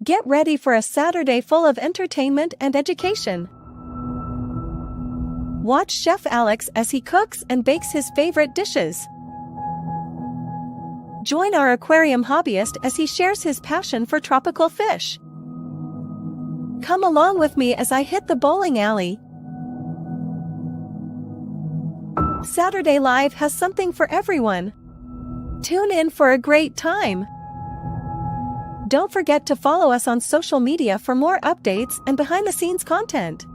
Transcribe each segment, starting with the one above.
Get ready for a Saturday full of entertainment and education. Watch Chef Alex as he cooks and bakes his favorite dishes. Join our aquarium hobbyist as he shares his passion for tropical fish. Come along with me as I hit the bowling alley. Saturday Live has something for everyone. Tune in for a great time. Don't forget to follow us on social media for more updates and behind-the-scenes content.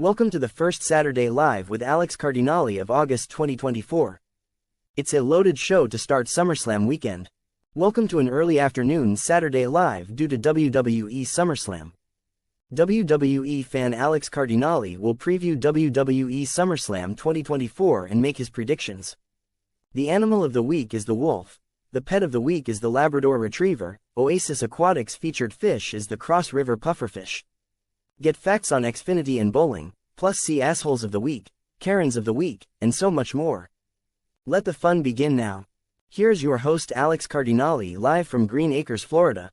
Welcome to the first Saturday Live with Alex Cardinale of August 2024. It's a loaded show to start SummerSlam weekend. Welcome to an early afternoon Saturday Live due to WWE SummerSlam. WWE Fan Alex Cardinale will preview WWE SummerSlam 2024 and make his predictions. The animal of the week is the wolf. The pet of the week is the Labrador Retriever. Oasis Aquatics featured fish is the Cross River Pufferfish. Get facts on Xfinity and bowling, plus see assholes of the week, Karens of the week, and so much more. Let the fun begin now. Here's your host Alex Cardinale live from Green Acres, Florida.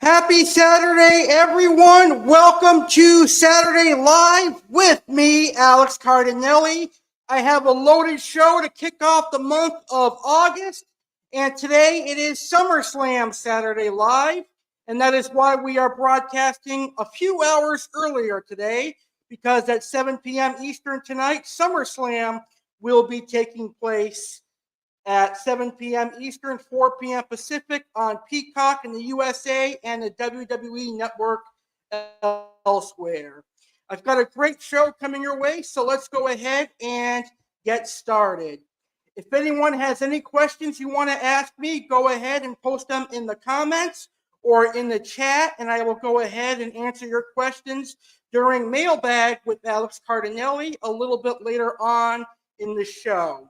Happy Saturday, everyone. Welcome to Saturday Live with me, Alex Cardinale. I have a loaded show to kick off the month of August. And today it is SummerSlam Saturday Live, and that is why we are broadcasting a few hours earlier today, because at 7 p.m. Eastern tonight, SummerSlam will be taking place at 7 p.m. Eastern, 4 p.m. Pacific on Peacock in the USA and the WWE Network elsewhere. I've got a great show coming your way, so let's go ahead and get started. If anyone has any questions you want to ask me, go ahead and post them in the comments or in the chat, and I will go ahead and answer your questions during Mailbag with Alex Cardinale a little bit later on in the show.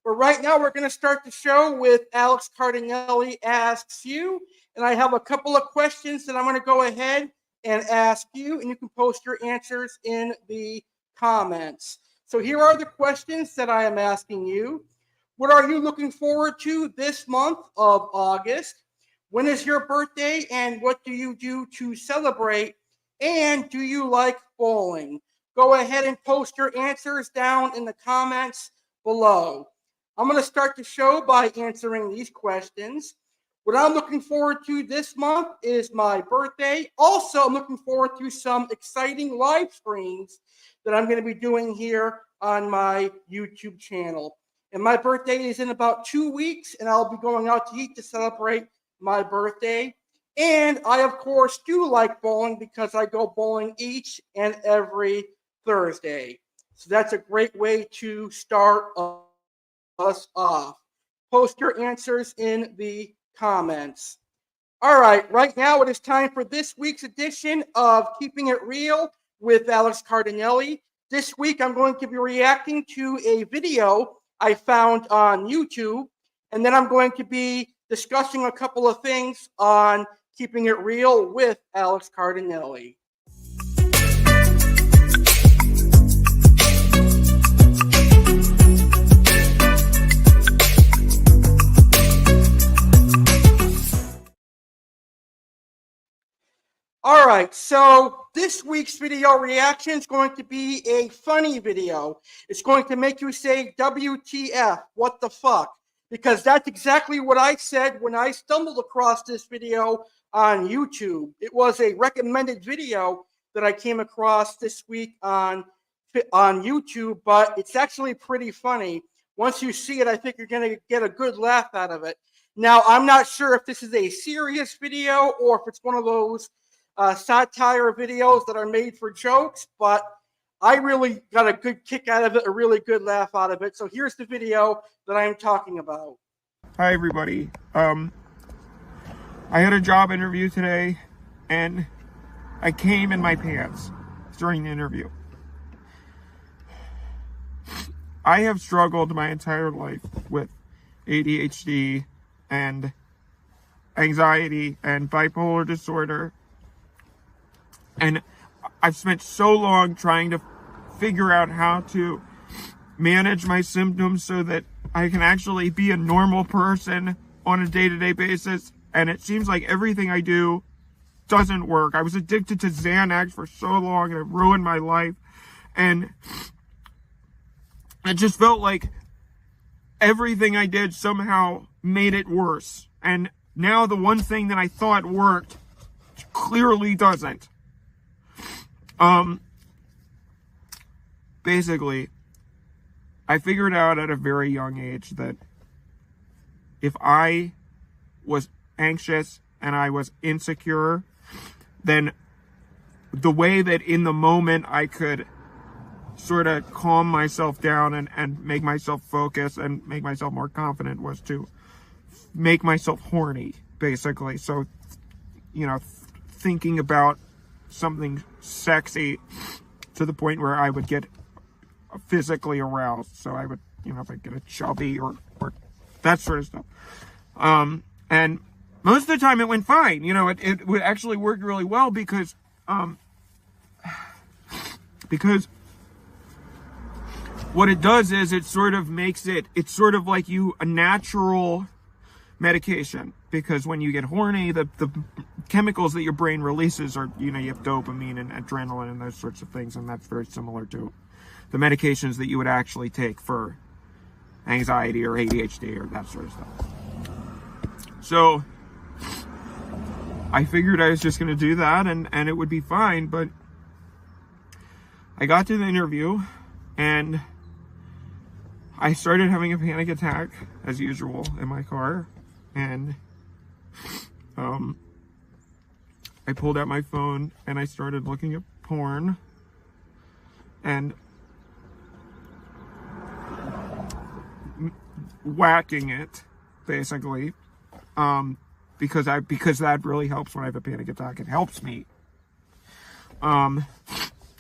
But right now, we're going to start the show with Alex Cardinale Asks You, and I have a couple of questions that I'm going to go ahead and ask you, and you can post your answers in the comments. So here are the questions that I am asking you. What are you looking forward to this month of August? When is your birthday and what do you do to celebrate? And do you like bowling? Go ahead and post your answers down in the comments below. I'm going to start the show by answering these questions. What I'm looking forward to this month is my birthday. Also, I'm looking forward to some exciting live streams that I'm going to be doing here on my YouTube channel. And my birthday is in about 2 weeks, and I'll be going out to eat to celebrate my birthday. And I, of course, do like bowling because I go bowling each and every Thursday. So that's a great way to start us off. Post your answers in the comments. All right now it is time for this week's edition of Keeping It Real with Alex Cardinale. This week I'm going to be reacting to a video I found on YouTube, and then I'm going to be discussing a couple of things on Keeping It Real with Alex Cardinale. All right, so this week's video reaction is going to be a funny video. It's going to make you say, WTF, what the fuck? Because that's exactly what I said when I stumbled across this video on YouTube. It was a recommended video that I came across this week on YouTube, but it's actually pretty funny. Once you see it, I think you're going to get a good laugh out of it. Now, I'm not sure if this is a serious video or if it's one of those satire videos that are made for jokes, but I really got a good kick out of it, a really good laugh out of it. So here's the video that I'm talking about. Hi everybody. I had a job interview today and I came in my pants during the interview. I have struggled my entire life with ADHD and anxiety and bipolar disorder. And I've spent so long trying to figure out how to manage my symptoms so that I can actually be a normal person on a day-to-day basis. And it seems like everything I do doesn't work. I was addicted to Xanax for so long and it ruined my life. And it just felt like everything I did somehow made it worse. And now the one thing that I thought worked clearly doesn't. Basically, I figured out at a very young age that if I was anxious and I was insecure, then the way that in the moment I could sort of calm myself down and make myself focus and make myself more confident was to make myself horny, basically. So, you know, thinking about something sexy to the point where I would get physically aroused. So I would, you know, if I get a chubby or that sort of stuff. And most of the time it went fine. You know, it would actually work really well because what it does is it sort of makes it's sort of like a natural medication, because when you get horny, the chemicals that your brain releases are, you know, you have dopamine and adrenaline and those sorts of things, and that's very similar to the medications that you would actually take for anxiety or ADHD or that sort of stuff. So I figured I was just going to do that and it would be fine, but I got to the interview and I started having a panic attack as usual in my car. And I pulled out my phone and I started looking at porn and whacking it, basically, because that really helps when I have a panic attack. It helps me. And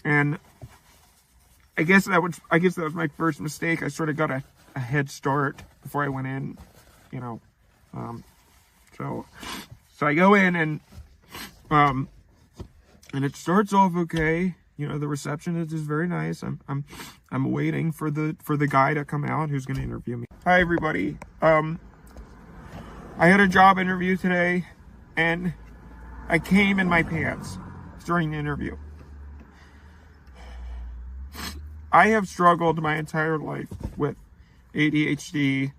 I guess that was my first mistake. I sort of got a head start before I went in, you know. So I go in and it starts off okay. You know, the receptionist is very nice. I'm waiting for the guy to come out who's going to interview me. Hi everybody. I had a job interview today and I came in my pants during the interview. I have struggled my entire life with ADHD.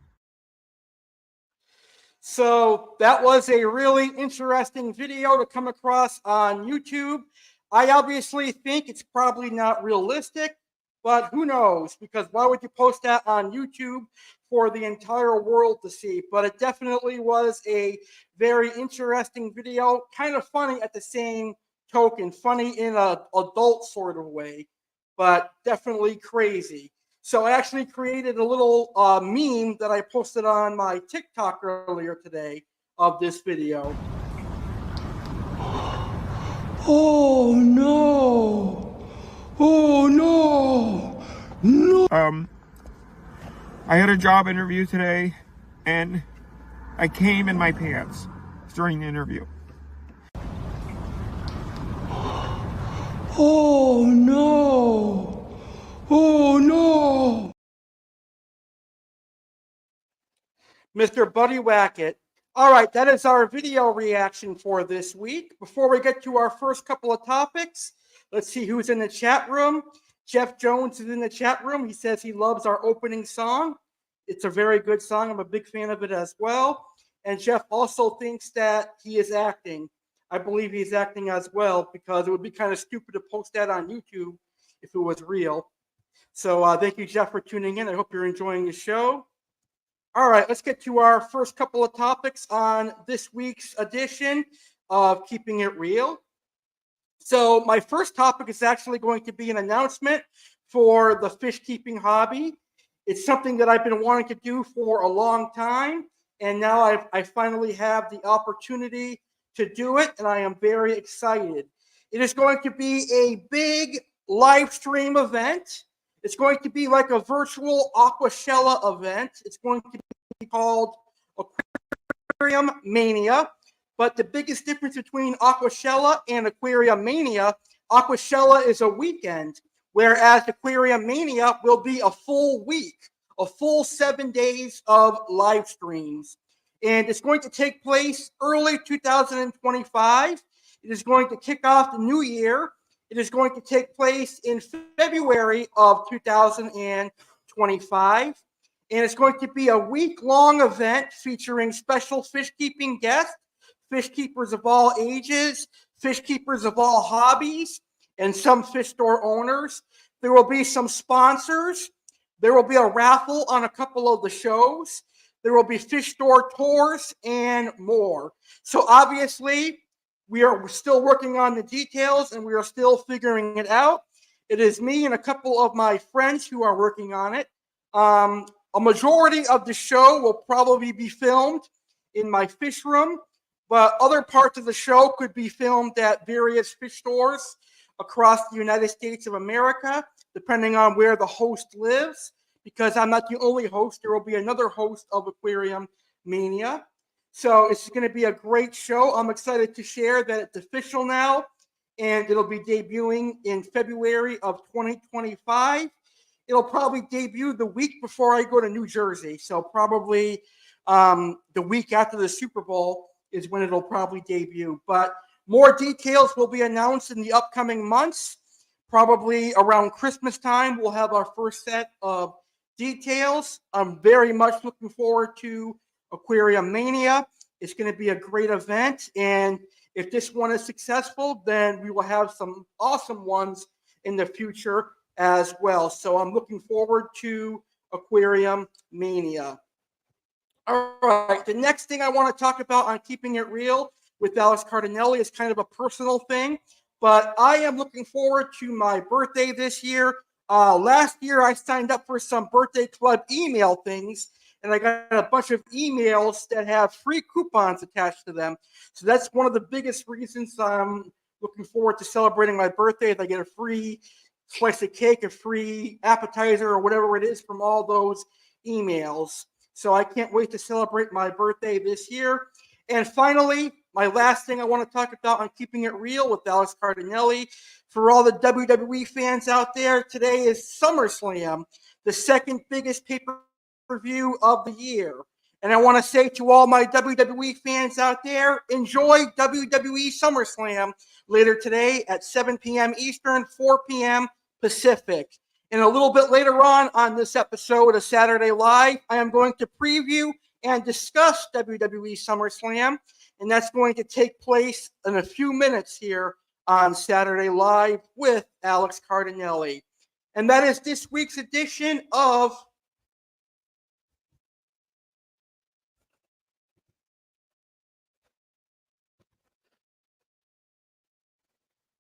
So that was a really interesting video to come across on YouTube. I obviously think it's probably not realistic, but who knows? Because why would you post that on YouTube for the entire world to see? But it definitely was a very interesting video, kind of funny at the same token, funny in an adult sort of way. but definitely crazy. So I actually created a little meme that I posted on my TikTok earlier today of this video. Oh no! Oh no! No! I had a job interview today, and I came in my pants during the interview. Oh no! Oh no! Mr. Buddy Wackett. All right, that is our video reaction for this week. Before we get to our first couple of topics, let's see who's in the chat room. Jeff Jones is in the chat room. He says he loves our opening song. It's a very good song. I'm a big fan of it as well. And Jeff also thinks that he is acting. I believe he's acting as well, because it would be kind of stupid to post that on YouTube if it was real. So thank you, Jeff, for tuning in. I hope you're enjoying the show. All right, let's get to our first couple of topics on this week's edition of Keeping It Real. So my first topic is actually going to be an announcement for the fish keeping hobby. It's something that I've been wanting to do for a long time, and now I finally have the opportunity to do it, and I am very excited. It is going to be a big live stream event. It's going to be like a virtual Aquashella event. It's going to be called Aquarium Mania. But the biggest difference between Aquashella and Aquarium Mania, Aquashella is a weekend, whereas Aquarium Mania will be a full week, a full 7 days of live streams. And it's going to take place early 2025. It is going to kick off the new year. It is going to take place in February of 2025. And it's going to be a week-long event featuring special fish keeping guests, fish keepers of all ages, fish keepers of all hobbies, and some fish store owners. There will be some sponsors. There will be a raffle on a couple of the shows. There will be fish store tours and more. So obviously, we are still working on the details, and we are still figuring it out. It is me and a couple of my friends who are working on it. A majority of the show will probably be filmed in my fish room, but other parts of the show could be filmed at various fish stores across the United States of America, depending on where the host lives, because I'm not the only host. There will be another host of Aquarium Mania. So it's going to be a great show. I'm excited to share that it's official now, and it'll be debuting in February of 2025. It'll probably debut the week before I go to New Jersey. So probably the week after the Super Bowl is when it'll probably debut. But more details will be announced in the upcoming months. Probably around Christmas time, we'll have our first set of details. I'm very much looking forward to Aquarium Mania. It's going to be a great event, and if this one is successful, then we will have some awesome ones in the future as well. So I'm looking forward to Aquarium Mania. All right, the next thing I want to talk about on Keeping It Real with Alex Cardinale is kind of a personal thing, but I am looking forward to my birthday this year. Last year, I signed up for some birthday club email things, and I got a bunch of emails that have free coupons attached to them. So that's one of the biggest reasons I'm looking forward to celebrating my birthday. If I get a free slice of cake, a free appetizer, or whatever it is from all those emails. So I can't wait to celebrate my birthday this year. And finally, my last thing I want to talk about on Keeping It Real with Alex Cardinale. For all the WWE fans out there, today is SummerSlam, the second biggest pay-per-view of the year. And I want to say to all my WWE fans out there, enjoy WWE SummerSlam later today at 7 p.m. Eastern, 4 p.m. Pacific. And a little bit later on this episode of Saturday Live, I am going to preview and discuss WWE SummerSlam, and that's going to take place in a few minutes here on Saturday Live with Alex Cardinale. And that is this week's edition of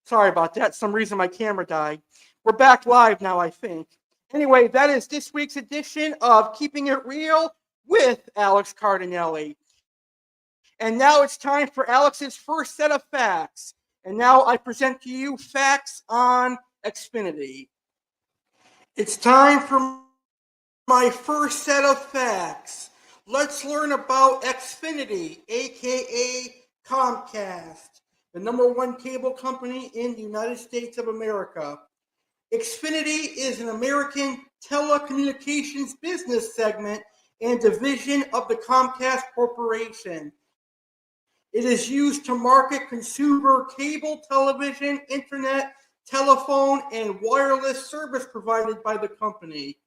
Sorry about that. Some reason my camera died. We're back live now, I think. Anyway, that is this week's edition of Keeping It Real with Alex Cardinale. And now it's time for Alex's first set of facts. And now I present to you facts on Xfinity. It's time for my first set of facts. Let's learn about Xfinity, aka Comcast, the #1 cable company in the United States of America. Xfinity is an American telecommunications business segment and division of the Comcast Corporation. It is used to market consumer cable television, internet, telephone, and wireless service provided by the company.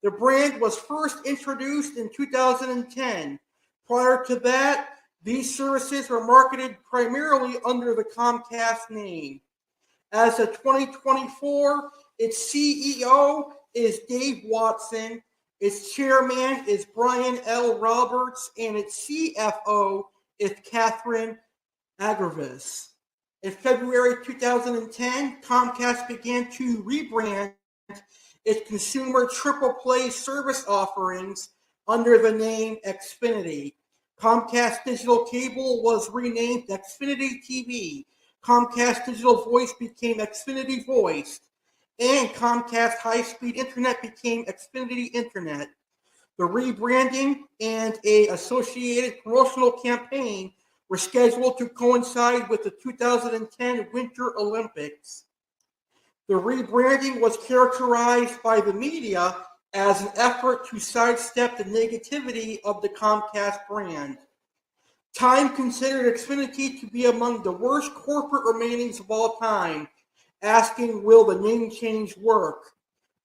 The brand was first introduced in 2010. Prior to that, these services were marketed primarily under the Comcast name. As of 2024, its CEO is Dave Watson, its chairman is Brian L. Roberts, and its CFO is Catherine Agravis. In February 2010, Comcast began to rebrand its consumer triple play service offerings under the name Xfinity. Comcast Digital Cable was renamed Xfinity TV. Comcast Digital Voice became Xfinity Voice, and Comcast High-Speed Internet became Xfinity Internet. The rebranding and an associated promotional campaign were scheduled to coincide with the 2010 Winter Olympics. The rebranding was characterized by the media as an effort to sidestep the negativity of the Comcast brand. Time considered Xfinity to be among the worst corporate remainings of all time, asking, will the name change work?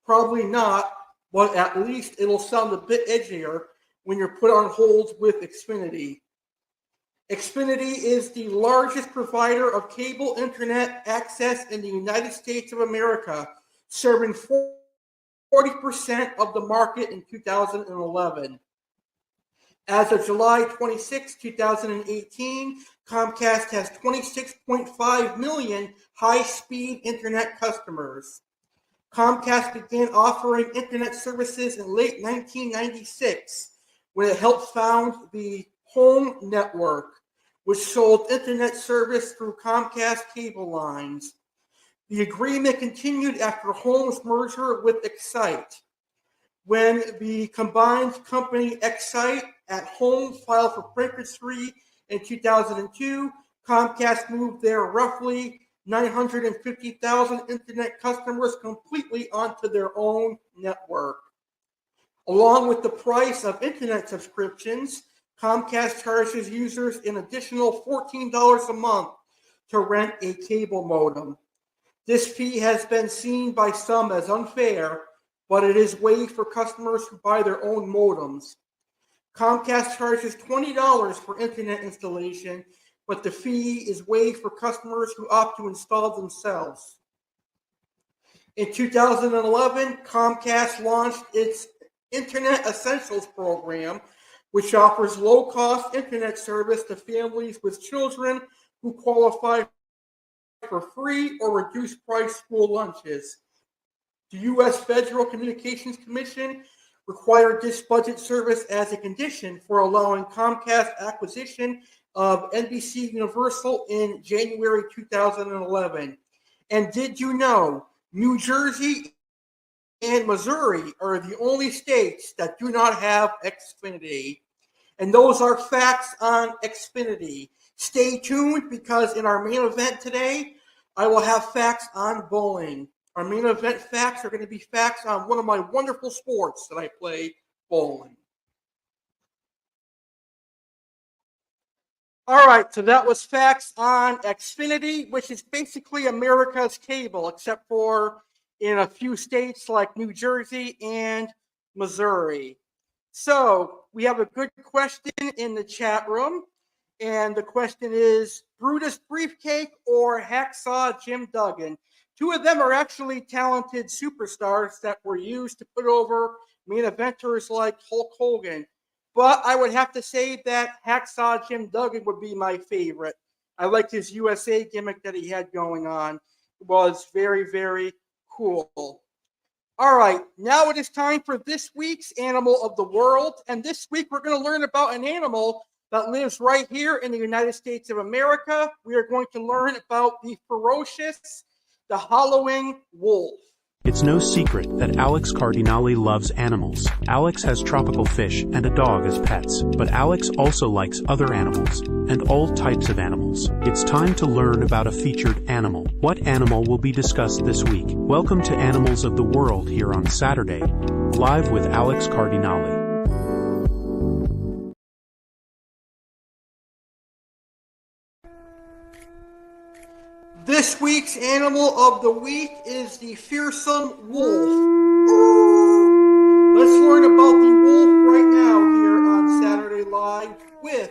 Probably not, but at least it'll sound a bit edgier when you're put on hold with Xfinity. Xfinity is the largest provider of cable internet access in the United States of America, serving 40% of the market in 2011. As of July 26, 2018, Comcast has 26.5 million high-speed internet customers. Comcast began offering internet services in late 1996 when it helped found the Home Network, which sold internet service through Comcast cable lines. The agreement continued after Home's merger with Excite. When the combined company Excite at Home filed for bankruptcy in 2002, Comcast moved their roughly 950,000 internet customers completely onto their own network. Along with the price of internet subscriptions, Comcast charges users an additional $14 a month to rent a cable modem. This fee has been seen by some as unfair, but it is waived for customers who buy their own modems. Comcast charges $20 for internet installation, but the fee is waived for customers who opt to install themselves. In 2011, Comcast launched its Internet Essentials program, which offers low-cost internet service to families with children who qualify for free or reduced-price school lunches. The U.S. Federal Communications Commission required this budget service as a condition for allowing Comcast acquisition of NBC Universal in January 2011. And did you know New Jersey and Missouri are the only states that do not have Xfinity? And those are facts on Xfinity. Stay tuned because in our main event today, I will have facts on bowling. Our main event facts are going to be facts on one of my wonderful sports that I play, bowling. All right, so that was facts on Xfinity, which is basically America's cable, except for in a few states like New Jersey and Missouri. So we have a good question in the chat room, and the question is Brutus Briefcake or Hacksaw Jim Duggan? Two of them are actually talented superstars that were used to put over main eventers like Hulk Hogan. But I would have to say that Hacksaw Jim Duggan would be my favorite. I liked his USA gimmick that he had going on. It was very, very Cool. All right, now it is time for this week's Animal of the World. And this week we're going to learn about an animal that lives right here in the United States of America. We are going to learn about the ferocious, the howling wolf. It's no secret that Alex Cardinale loves animals. Alex has tropical fish and a dog as pets, but Alex also likes other animals, and all types of animals. It's time to learn about a featured animal. What animal will be discussed this week? Welcome to Animals of the World here on Saturday, live with Alex Cardinale. This week's Animal of the Week is the fearsome wolf. Let's learn about the wolf right now here on Saturday Live with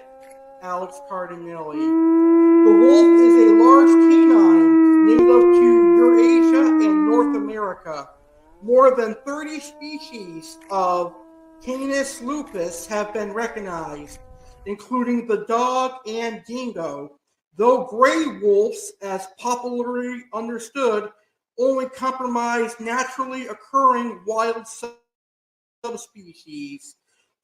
Alex Cardinale. The wolf is a large canine native to Eurasia and North America. More than 30 species of Canis lupus have been recognized, including the dog and dingo. Though gray wolves, as popularly understood, only comprise naturally occurring wild subspecies.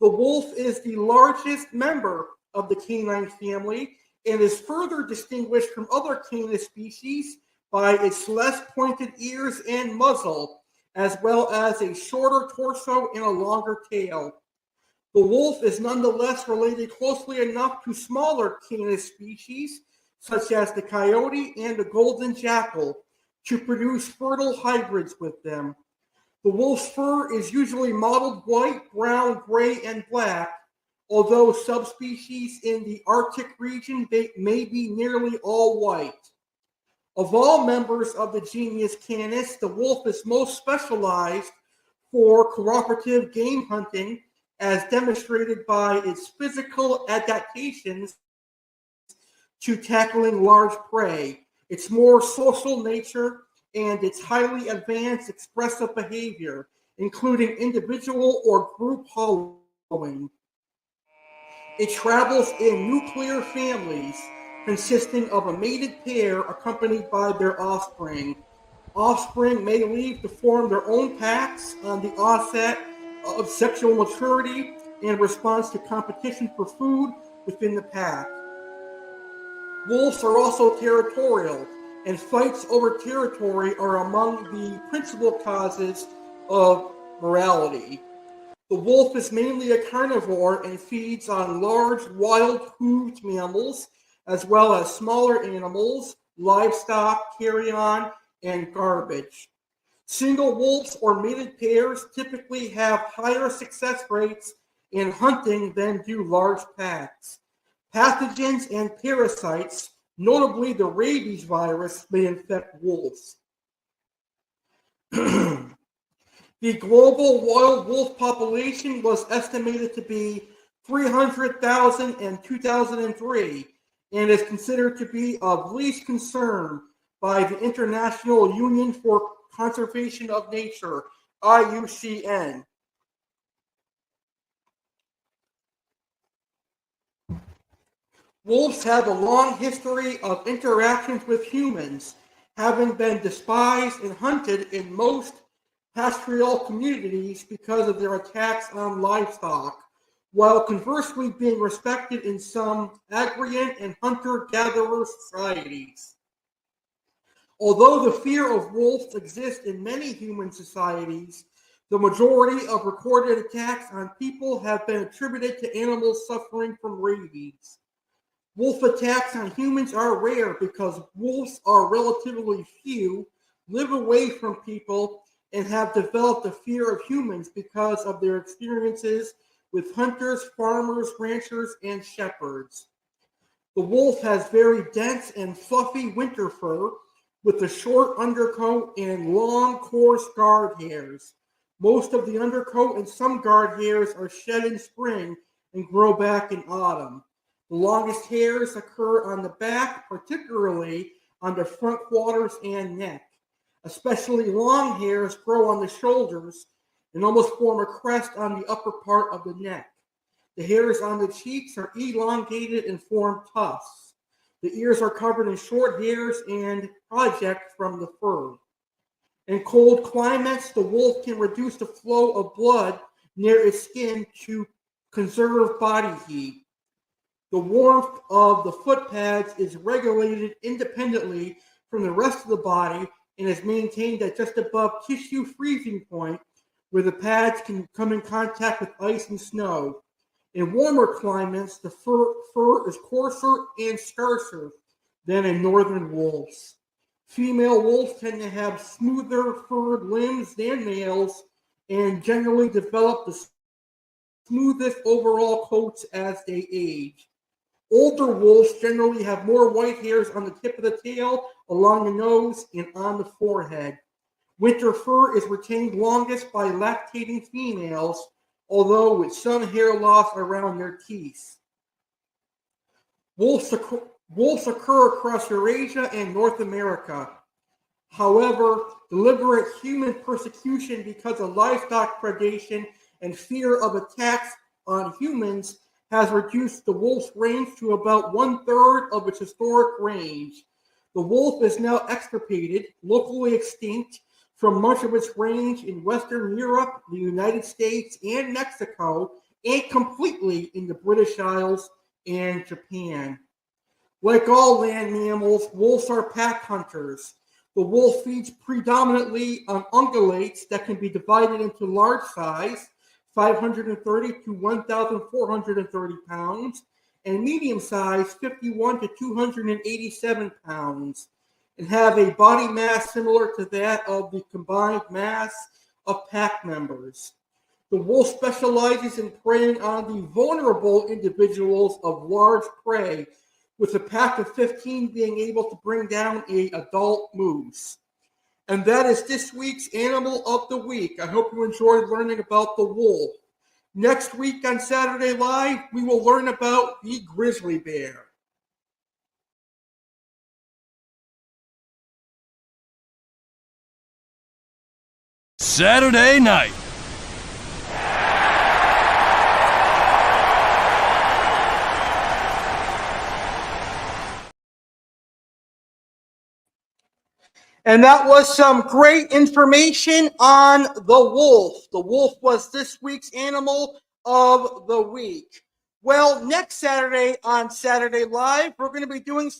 The wolf is the largest member of the canine family and is further distinguished from other Canis species by its less pointed ears and muzzle, as well as a shorter torso and a longer tail. The wolf is nonetheless related closely enough to smaller Canis species, such as the coyote and the golden jackal, to produce fertile hybrids with them. The wolf's fur is usually mottled white, brown, gray, and black, although subspecies in the Arctic region may be nearly all white. Of all members of the genus Canis, the wolf is most specialized for cooperative game hunting, as demonstrated by its physical adaptations to tackling large prey, its more social nature, and its highly advanced expressive behavior, including individual or group howling. It travels in nuclear families consisting of a mated pair accompanied by their offspring. Offspring may leave to form their own packs on the onset of sexual maturity in response to competition for food within the pack. Wolves are also territorial, and fights over territory are among the principal causes of mortality. The wolf is mainly a carnivore and feeds on large, wild-hooved mammals, as well as smaller animals, livestock, carrion, and garbage. Single wolves or mated pairs typically have higher success rates in hunting than do large packs. Pathogens and parasites, notably the rabies virus, may infect wolves. The global wild wolf population was estimated to be 300,000 in 2003 and is considered to be of least concern by the International Union for Conservation of Nature, IUCN. Wolves have a long history of interactions with humans, having been despised and hunted in most pastoral communities because of their attacks on livestock, while conversely being respected in some agrarian and hunter-gatherer societies. Although the fear of wolves exists in many human societies, the majority of recorded attacks on people have been attributed to animals suffering from rabies. Wolf attacks on humans are rare because wolves are relatively few, live away from people, and have developed a fear of humans because of their experiences with hunters, farmers, ranchers, and shepherds. The wolf has very dense and fluffy winter fur with a short undercoat and long, coarse guard hairs. Most of the undercoat and some guard hairs are shed in spring and grow back in autumn. The longest hairs occur on the back, particularly on the front quarters and neck. Especially long hairs grow on the shoulders and almost form a crest on the upper part of the neck. The hairs on the cheeks are elongated and form tufts. The ears are covered in short hairs and project from the fur. In cold climates, the wolf can reduce the flow of blood near its skin to conserve body heat. The warmth of the foot pads is regulated independently from the rest of the body and is maintained at just above tissue freezing point, where the pads can come in contact with ice and snow. In warmer climates, the fur is coarser and scarcer than in northern wolves. Female wolves tend to have smoother furred limbs than males and generally develop the smoothest overall coats as they age. Older wolves generally have more white hairs on the tip of the tail, along the nose, and on the forehead. Winter fur is retained longest by lactating females, although with some hair loss around their teeth. Wolves occur across Eurasia and North America. However, deliberate human persecution because of livestock predation and fear of attacks on humans has reduced the wolf's range to about 1/3 of its historic range. The wolf is now extirpated, locally extinct, from much of its range in Western Europe, the United States, and Mexico, and completely in the British Isles and Japan. Like all land mammals, wolves are pack hunters. The wolf feeds predominantly on ungulates that can be divided into large size, 530 to 1,430 pounds, and medium size, 51 to 287 pounds, and have a body mass similar to that of the combined mass of pack members. The wolf specializes in preying on the vulnerable individuals of large prey, with a pack of 15 being able to bring down an adult moose. And that is this week's Animal of the Week. I hope you enjoyed learning about the wolf. Next week on Saturday Live, we will learn about the grizzly bear. Saturday night. And that was some great information on the wolf. The wolf was this week's Animal of the Week. Well, next Saturday on Saturday Live, we're going to be doing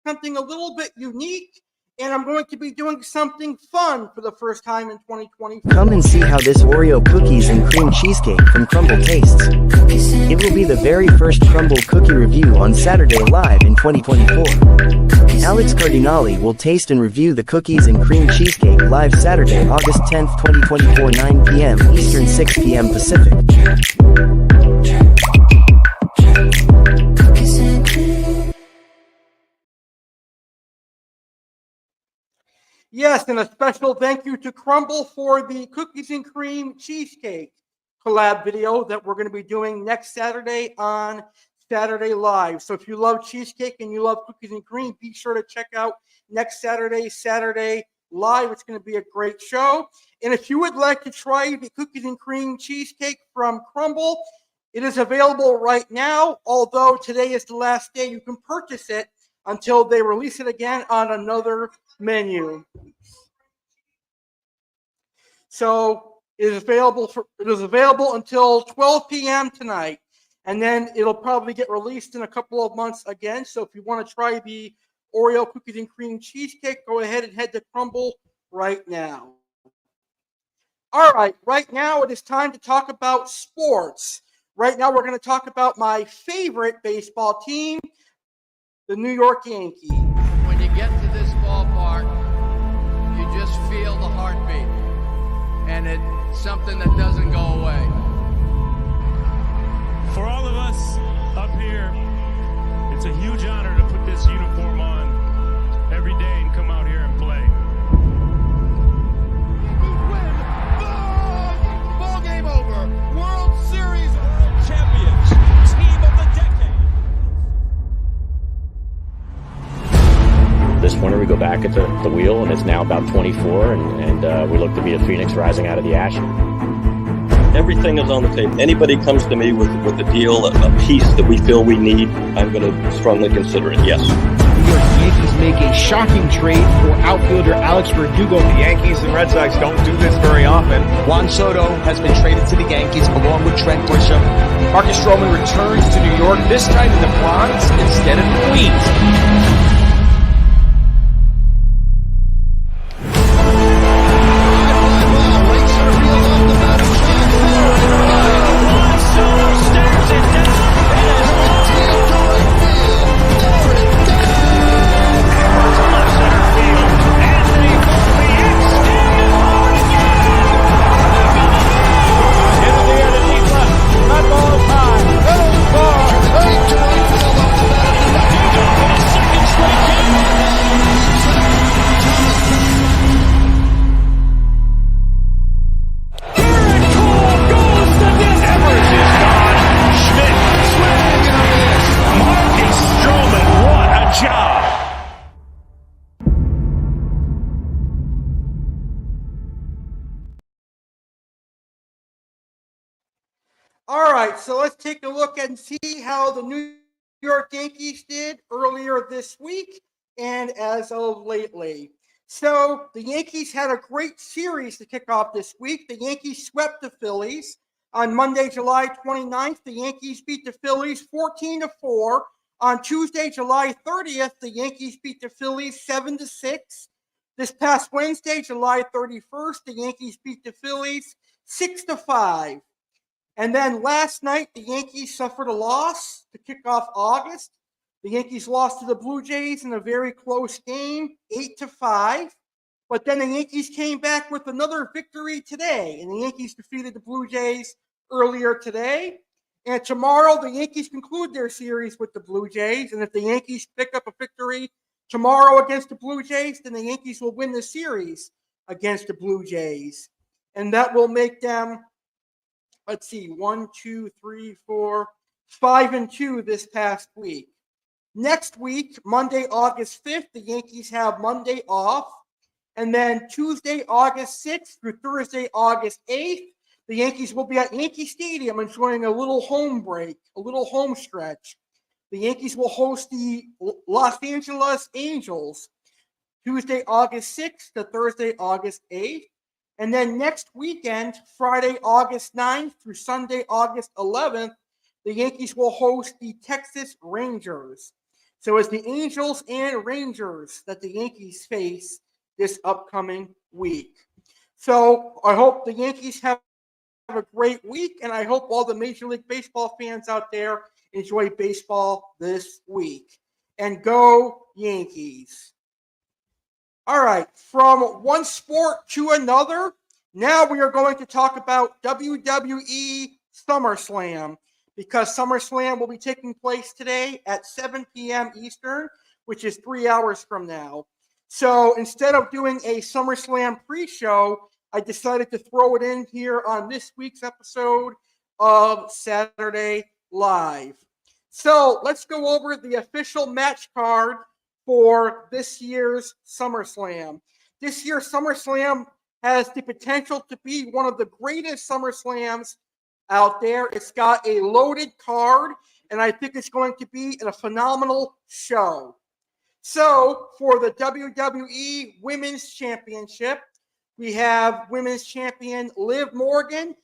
something a little bit unique, and I'm going to be doing something fun for the first time in 2024. Come and see how this Oreo cookies and cream cheesecake from Crumble tastes. It will be the very first Crumble cookie review on Saturday Live in 2024. Alex Cardinale will taste and review the cookies and cream cheesecake live Saturday, August 10th, 2024, 9 p.m. Eastern, 6 p.m. Pacific. Yes, and a special thank you to Crumble for the cookies and cream cheesecake collab video that we're going to be doing next Saturday on Saturday Live. So if you love cheesecake and you love cookies and cream, be sure to check out next Saturday Live. It's going to be a great show. And if you would like to try the cookies and cream cheesecake from Crumble, it is available right now, although today is the last day you can purchase it until they release it again on another menu. So it is available until 12 p.m. tonight, and then it'll probably get released in a couple of months again. So if you want to try the Oreo cookies and cream cheesecake, go ahead and head to Crumble right now. All right, right now it is time to talk about sports. Right now we're going to talk about my favorite baseball team, the New York Yankees. When you get to this ballpark, you just feel the heartbeat, and it's something that doesn't go away. For all of us up here, it's a huge honor to put this uniform on every day and come out here and play. Ball game over. World Series Champions, team of the decade. This winter we go back at the wheel, and it's now about 24, and we look to be a phoenix rising out of the ash. Everything is on the table. Anybody comes to me with a deal, a piece that we feel we need, I'm going to strongly consider it, yes. New York Yankees make a shocking trade for outfielder Alex Verdugo. The Yankees and Red Sox don't do this very often. Juan Soto has been traded to the Yankees along with Trent Grisham. Marcus Stroman returns to New York, this time in the Bronx instead of Queens. All right, so let's take a look and see how the New York Yankees did earlier this week and as of lately. So the Yankees had a great series to kick off this week. The Yankees swept the Phillies on Monday, July 29th. The Yankees beat the Phillies 14-4. On Tuesday, July 30th, the Yankees beat the Phillies 7-6. This past Wednesday, July 31st, the Yankees beat the Phillies 6-5. And then last night, the Yankees suffered a loss to kick off August. The Yankees lost to the Blue Jays in a very close game, 8-5. But then the Yankees came back with another victory today, and the Yankees defeated the Blue Jays earlier today. And tomorrow, the Yankees conclude their series with the Blue Jays. And if the Yankees pick up a victory tomorrow against the Blue Jays, then the Yankees will win the series against the Blue Jays. And that will make them, let's see, 5-2 this past week. Next week, Monday, August 5th, the Yankees have Monday off. And then Tuesday, August 6th through Thursday, August 8th, the Yankees will be at Yankee Stadium enjoying a little home break, a little home stretch. The Yankees will host the Los Angeles Angels Tuesday, August 6th to Thursday, August 8th. And then next weekend, Friday, August 9th through Sunday, August 11th, the Yankees will host the Texas Rangers. So it's the Angels and Rangers that the Yankees face this upcoming week. So I hope the Yankees have a great week, and I hope all the Major League Baseball fans out there enjoy baseball this week. And go Yankees. All right, from one sport to another, now we are going to talk about WWE SummerSlam, because SummerSlam will be taking place today at 7 p.m. Eastern, which is 3 hours from now. So instead of doing a SummerSlam pre-show, I decided to throw it in here on this week's episode of Saturday Live. So let's go over the official match card for this year's SummerSlam. This year's SummerSlam has the potential to be one of the greatest SummerSlams out there. It's got a loaded card, and I think it's going to be a phenomenal show. So for the WWE Women's Championship, we have Women's Champion Liv Morgan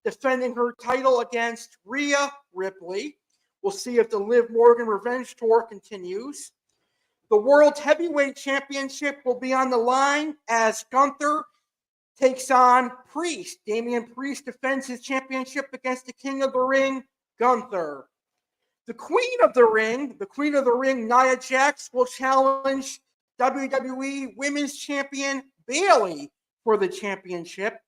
defending her title against Rhea Ripley. We'll see if the Liv Morgan Revenge Tour continues. The World Heavyweight Championship will be on the line as Gunther takes on Priest. Damian Priest defends his championship against the King of the Ring, Gunther. The Queen of the Ring, Nia Jax, will challenge WWE Women's Champion Bayley for the championship.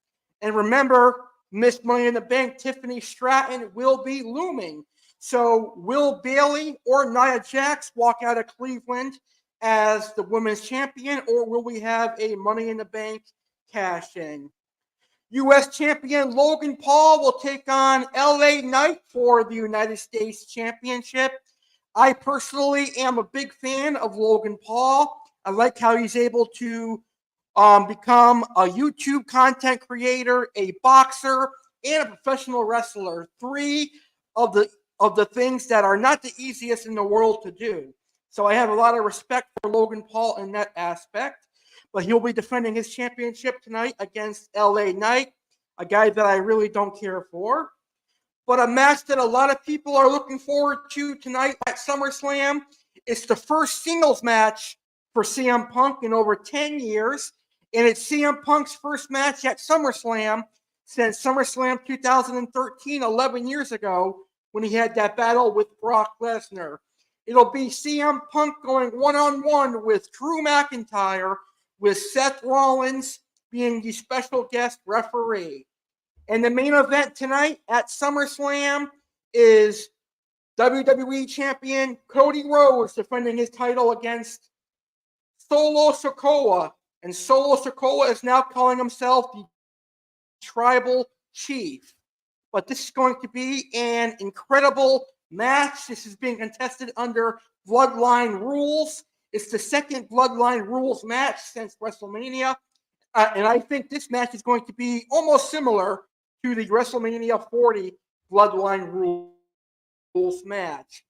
And remember, Miss Money in the Bank, Tiffany Stratton, will be looming. So will Bayley or Nia Jax walk out of Cleveland as the women's champion, or will we have a Money in the Bank cash-in? U.S. champion Logan Paul will take on LA Knight for the United States Championship. I personally am a big fan of Logan Paul. I like how he's able to become a YouTube content creator, a boxer, and a professional wrestler. Three of the things that are not the easiest in the world to do. So I have a lot of respect for Logan Paul in that aspect. But he'll be defending his championship tonight against LA Knight, a guy that I really don't care for. But a match that a lot of people are looking forward to tonight at SummerSlam. It's the first singles match for CM Punk in over 10 years. And it's CM Punk's first match at SummerSlam since SummerSlam 2013, 11 years ago, when he had that battle with Brock Lesnar. It'll be CM Punk going one-on-one with Drew McIntyre, with Seth Rollins being the special guest referee. And the main event tonight at SummerSlam is WWE Champion Cody Rhodes defending his title against Solo Sikoa. And Solo Sikoa is now calling himself the Tribal Chief. But this is going to be an incredible match. This is being contested under Bloodline rules. It's the second Bloodline rules match since WrestleMania. And I think this match is going to be almost similar to the WrestleMania 40 Bloodline rules match.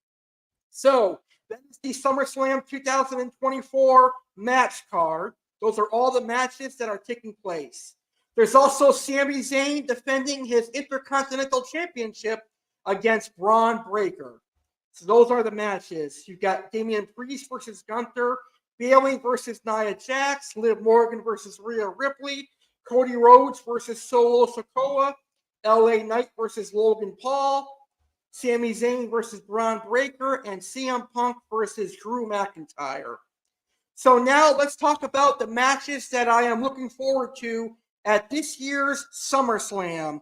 So that is the SummerSlam 2024 match card. Those are all the matches that are taking place. There's also Sami Zayn defending his Intercontinental Championship against Braun Breaker. So those are the matches. You've got Damian Priest versus Gunther, Bayley versus Nia Jax, Liv Morgan versus Rhea Ripley, Cody Rhodes versus Solo Sikoa, LA Knight versus Logan Paul, Sami Zayn versus Braun Breaker, and CM Punk versus Drew McIntyre. So now let's talk about the matches that I am looking forward to at this year's SummerSlam.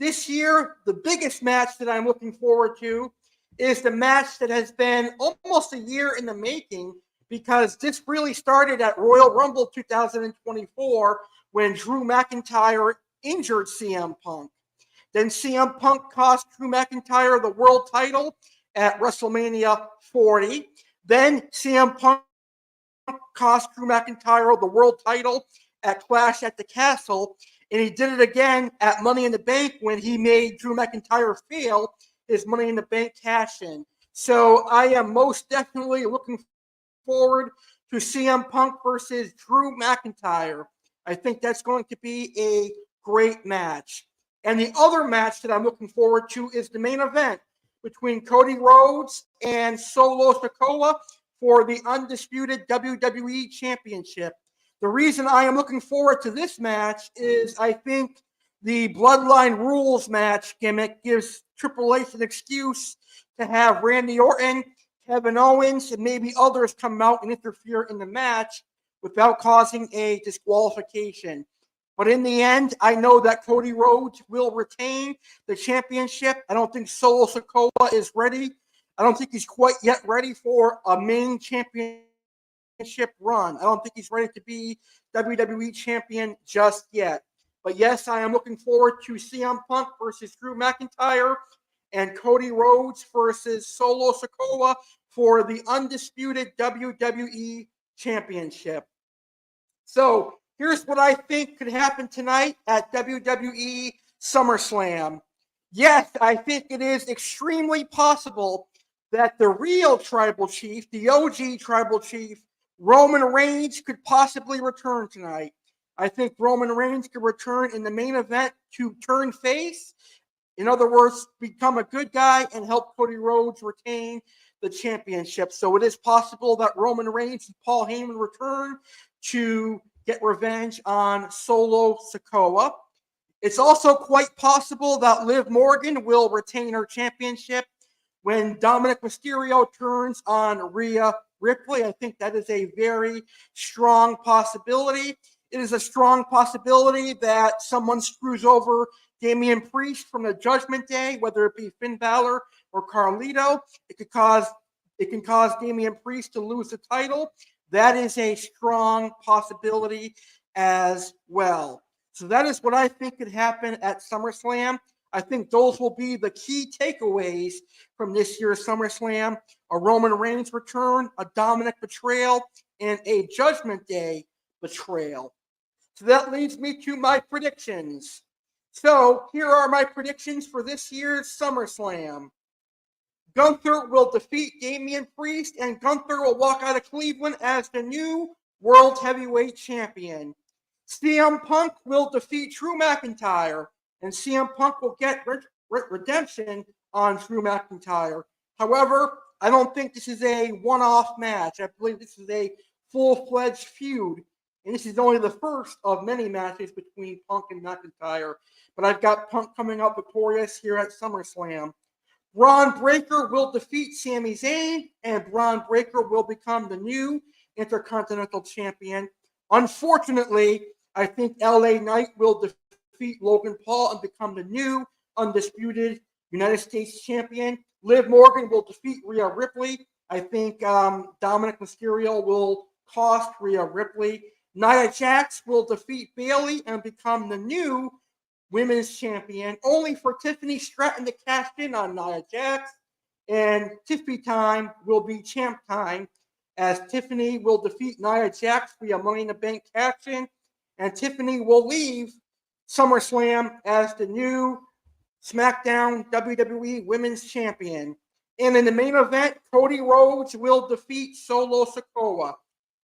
This year, the biggest match that I'm looking forward to is the match that has been almost a year in the making, because this really started at Royal Rumble 2024 when Drew McIntyre injured CM Punk. Then CM Punk cost Drew McIntyre the world title at WrestleMania 40. Then CM Punk cost Drew McIntyre the world title at Clash at the Castle. And he did it again at Money in the Bank when he made Drew McIntyre fail his Money in the Bank cash-in. So I am most definitely looking forward to CM Punk versus Drew McIntyre. I think that's going to be a great match. And the other match that I'm looking forward to is the main event between Cody Rhodes and Solo Sikoa for the undisputed WWE Championship. The reason I am looking forward to this match is I think the Bloodline rules match gimmick gives Triple H an excuse to have Randy Orton, Kevin Owens, and maybe others come out and interfere in the match without causing a disqualification. But in the end, I know that Cody Rhodes will retain the championship. I don't think Solo Sikoa is ready. I don't think he's quite yet ready for a main championship run. I don't think he's ready to be WWE champion just yet. But yes, I am looking forward to CM Punk versus Drew McIntyre and Cody Rhodes versus Solo Sikoa for the undisputed WWE Championship. So here's what I think could happen tonight at WWE SummerSlam. Yes, I think it is extremely possible that the real Tribal Chief, the OG Tribal Chief, Roman Reigns, could possibly return tonight. I think Roman Reigns could return in the main event to turn face. In other words, become a good guy and help Cody Rhodes retain the championship. So it is possible that Roman Reigns and Paul Heyman return to get revenge on Solo Sikoa. It's also quite possible that Liv Morgan will retain her championship when Dominic Mysterio turns on Rhea Ripley. I think that is a very strong possibility. It is a strong possibility that someone screws over Damian Priest from the Judgment Day, whether it be Finn Balor or Carlito. It can cause Damian Priest to lose the title. That is a strong possibility as well. So that is what I think could happen at SummerSlam. I think those will be the key takeaways from this year's SummerSlam: a Roman Reigns return, a Dominic betrayal, and a Judgment Day betrayal. So that leads me to my predictions. So here are my predictions for this year's SummerSlam. Gunther will defeat Damian Priest, and Gunther will walk out of Cleveland as the new World Heavyweight Champion. CM Punk will defeat Drew McIntyre, and CM Punk will get redemption on Drew McIntyre. However, I don't think this is a one-off match. I believe this is a full-fledged feud, and this is only the first of many matches between Punk and McIntyre. But I've got Punk coming up victorious here at SummerSlam. Braun Breaker will defeat Sami Zayn, and Braun Breaker will become the new Intercontinental Champion. Unfortunately, I think LA Knight will defeat Logan Paul and become the new undisputed United States Champion. Liv Morgan will defeat Rhea Ripley. I think Dominic Mysterio will cost Rhea Ripley. Nia Jax will defeat Bayley and become the new Women's Champion, only for Tiffany Stratton to cash in on Nia Jax. And Tiffy time will be champ time, as Tiffany will defeat Nia Jax via Money in the Bank cash-in, and Tiffany will leave SummerSlam as the new SmackDown WWE Women's Champion. And in the main event, Cody Rhodes will defeat Solo Sikoa.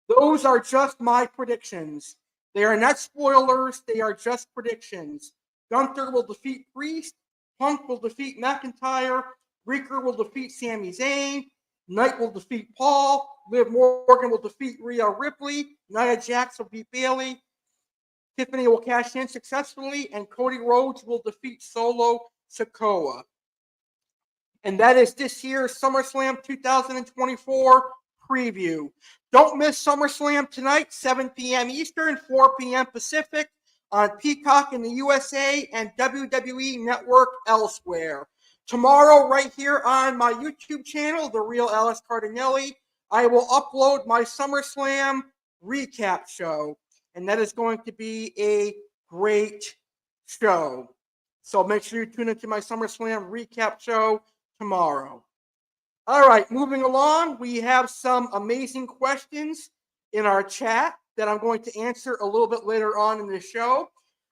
Those are just my predictions. They are not spoilers. They are just predictions. Gunther will defeat Priest. Punk will defeat McIntyre. Breaker will defeat Sami Zayn. Knight will defeat Paul. Liv Morgan will defeat Rhea Ripley. Nia Jax will beat Bayley. Tiffany will cash in successfully. And Cody Rhodes will defeat Solo Sikoa. And that is this year's SummerSlam 2024 preview. Don't miss SummerSlam tonight, 7 p.m. Eastern, 4 p.m. Pacific, on Peacock in the USA and WWE Network elsewhere. Tomorrow, right here on my YouTube channel, The Real Alex Cardinale, I will upload my SummerSlam recap show. And that is going to be a great show. So make sure you tune into my SummerSlam recap show tomorrow. All right, moving along, we have some amazing questions in our chat that I'm going to answer a little bit later on in the show.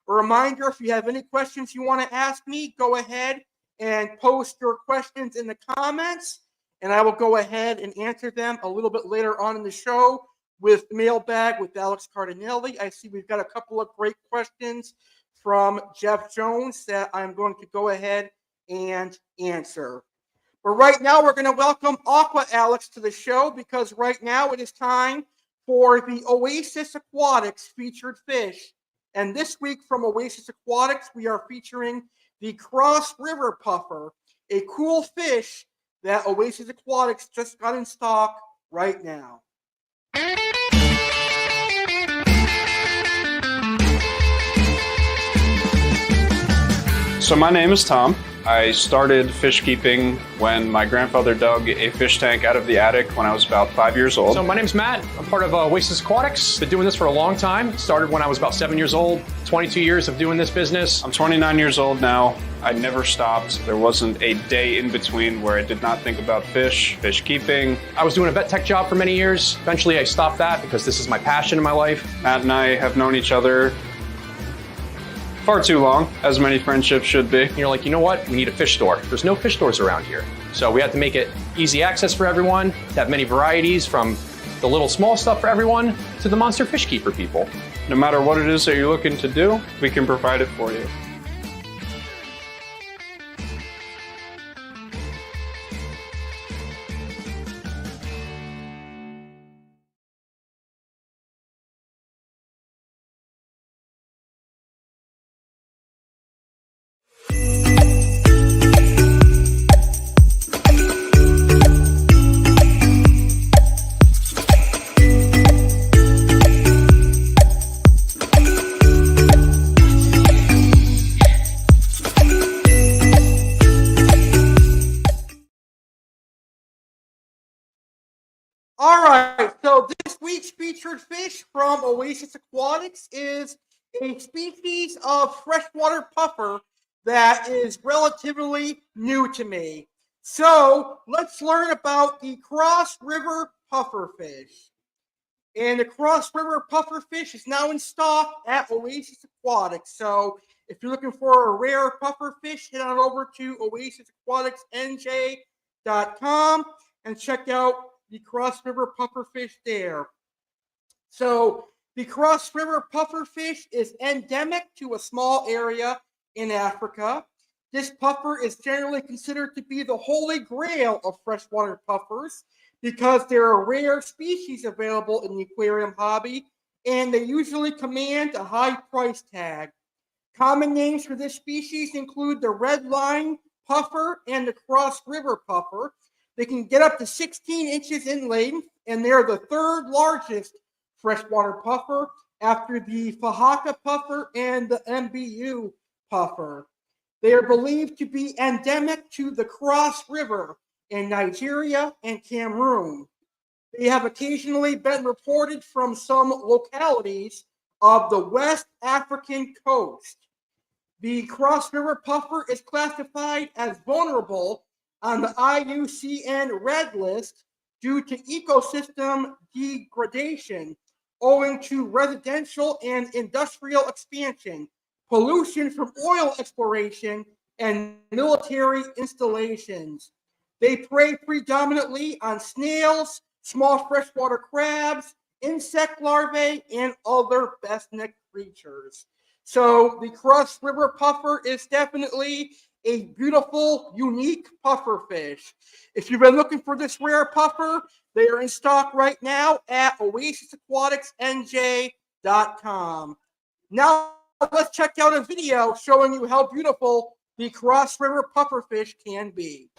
A reminder, if you have any questions you want to ask me, go ahead and post your questions in the comments, and I will go ahead and answer them a little bit later on in the show with Mailbag with Alex Cardinale. I see we've got a couple of great questions from Jeff Jones that I'm going to go ahead and answer. But right now, we're going to welcome Aqua Alex to the show, because right now it is time for the Oasis Aquatics featured fish. And this week from Oasis Aquatics, we are featuring the Cross River Puffer, a cool fish that Oasis Aquatics just got in stock right now. So my name is Tom. I started fish keeping when my grandfather dug a fish tank out of the attic when I was about 5 years old. So my name's Matt. I'm part of Oasis Aquatics. Been doing this for a long time. Started when I was about 7 years old. 22 years of doing this business. I'm 29 years old now. I never stopped. There wasn't a day in between where I did not think about fish keeping. I was doing a vet tech job for many years. Eventually I stopped that because this is my passion in my life. Matt and I have known each other far too long, as many friendships should be. You're like, you know what? We need a fish store. There's no fish stores around here. So we had to make it easy access for everyone, to have many varieties, from the little small stuff for everyone to the monster fish keeper people. No matter what it is that you're looking to do, we can provide it for you. All right, so this week's featured fish from Oasis Aquatics is a species of freshwater puffer that is relatively new to me. So let's learn about the Cross River Pufferfish. And the Cross River Pufferfish is now in stock at Oasis Aquatics. So if you're looking for a rare pufferfish, head on over to Oasis Aquatics NJ NJ.com and check out the Cross River Pufferfish there. So the Cross River Pufferfish is endemic to a small area in Africa. This puffer is generally considered to be the holy grail of freshwater puffers because there are rare species available in the aquarium hobby, and they usually command a high price tag. Common names for this species include the red line puffer and the Cross River puffer. They can get up to 16 inches in length, and they're the third largest freshwater puffer after the Fahaka puffer and the MBU puffer. They are believed to be endemic to the Cross River in Nigeria and Cameroon. They have occasionally been reported from some localities of the West African coast. The Cross River puffer is classified as vulnerable on the IUCN Red List due to ecosystem degradation owing to residential and industrial expansion, pollution from oil exploration, and military installations. They prey predominantly on snails, small freshwater crabs, insect larvae, and other best-neck creatures. So the Cross River puffer is definitely a beautiful, unique puffer fish. If you've been looking for this rare puffer, they are in stock right now at Oasis Aquatics NJ.com. Now let's check out a video showing you how beautiful the Cross River pufferfish can be.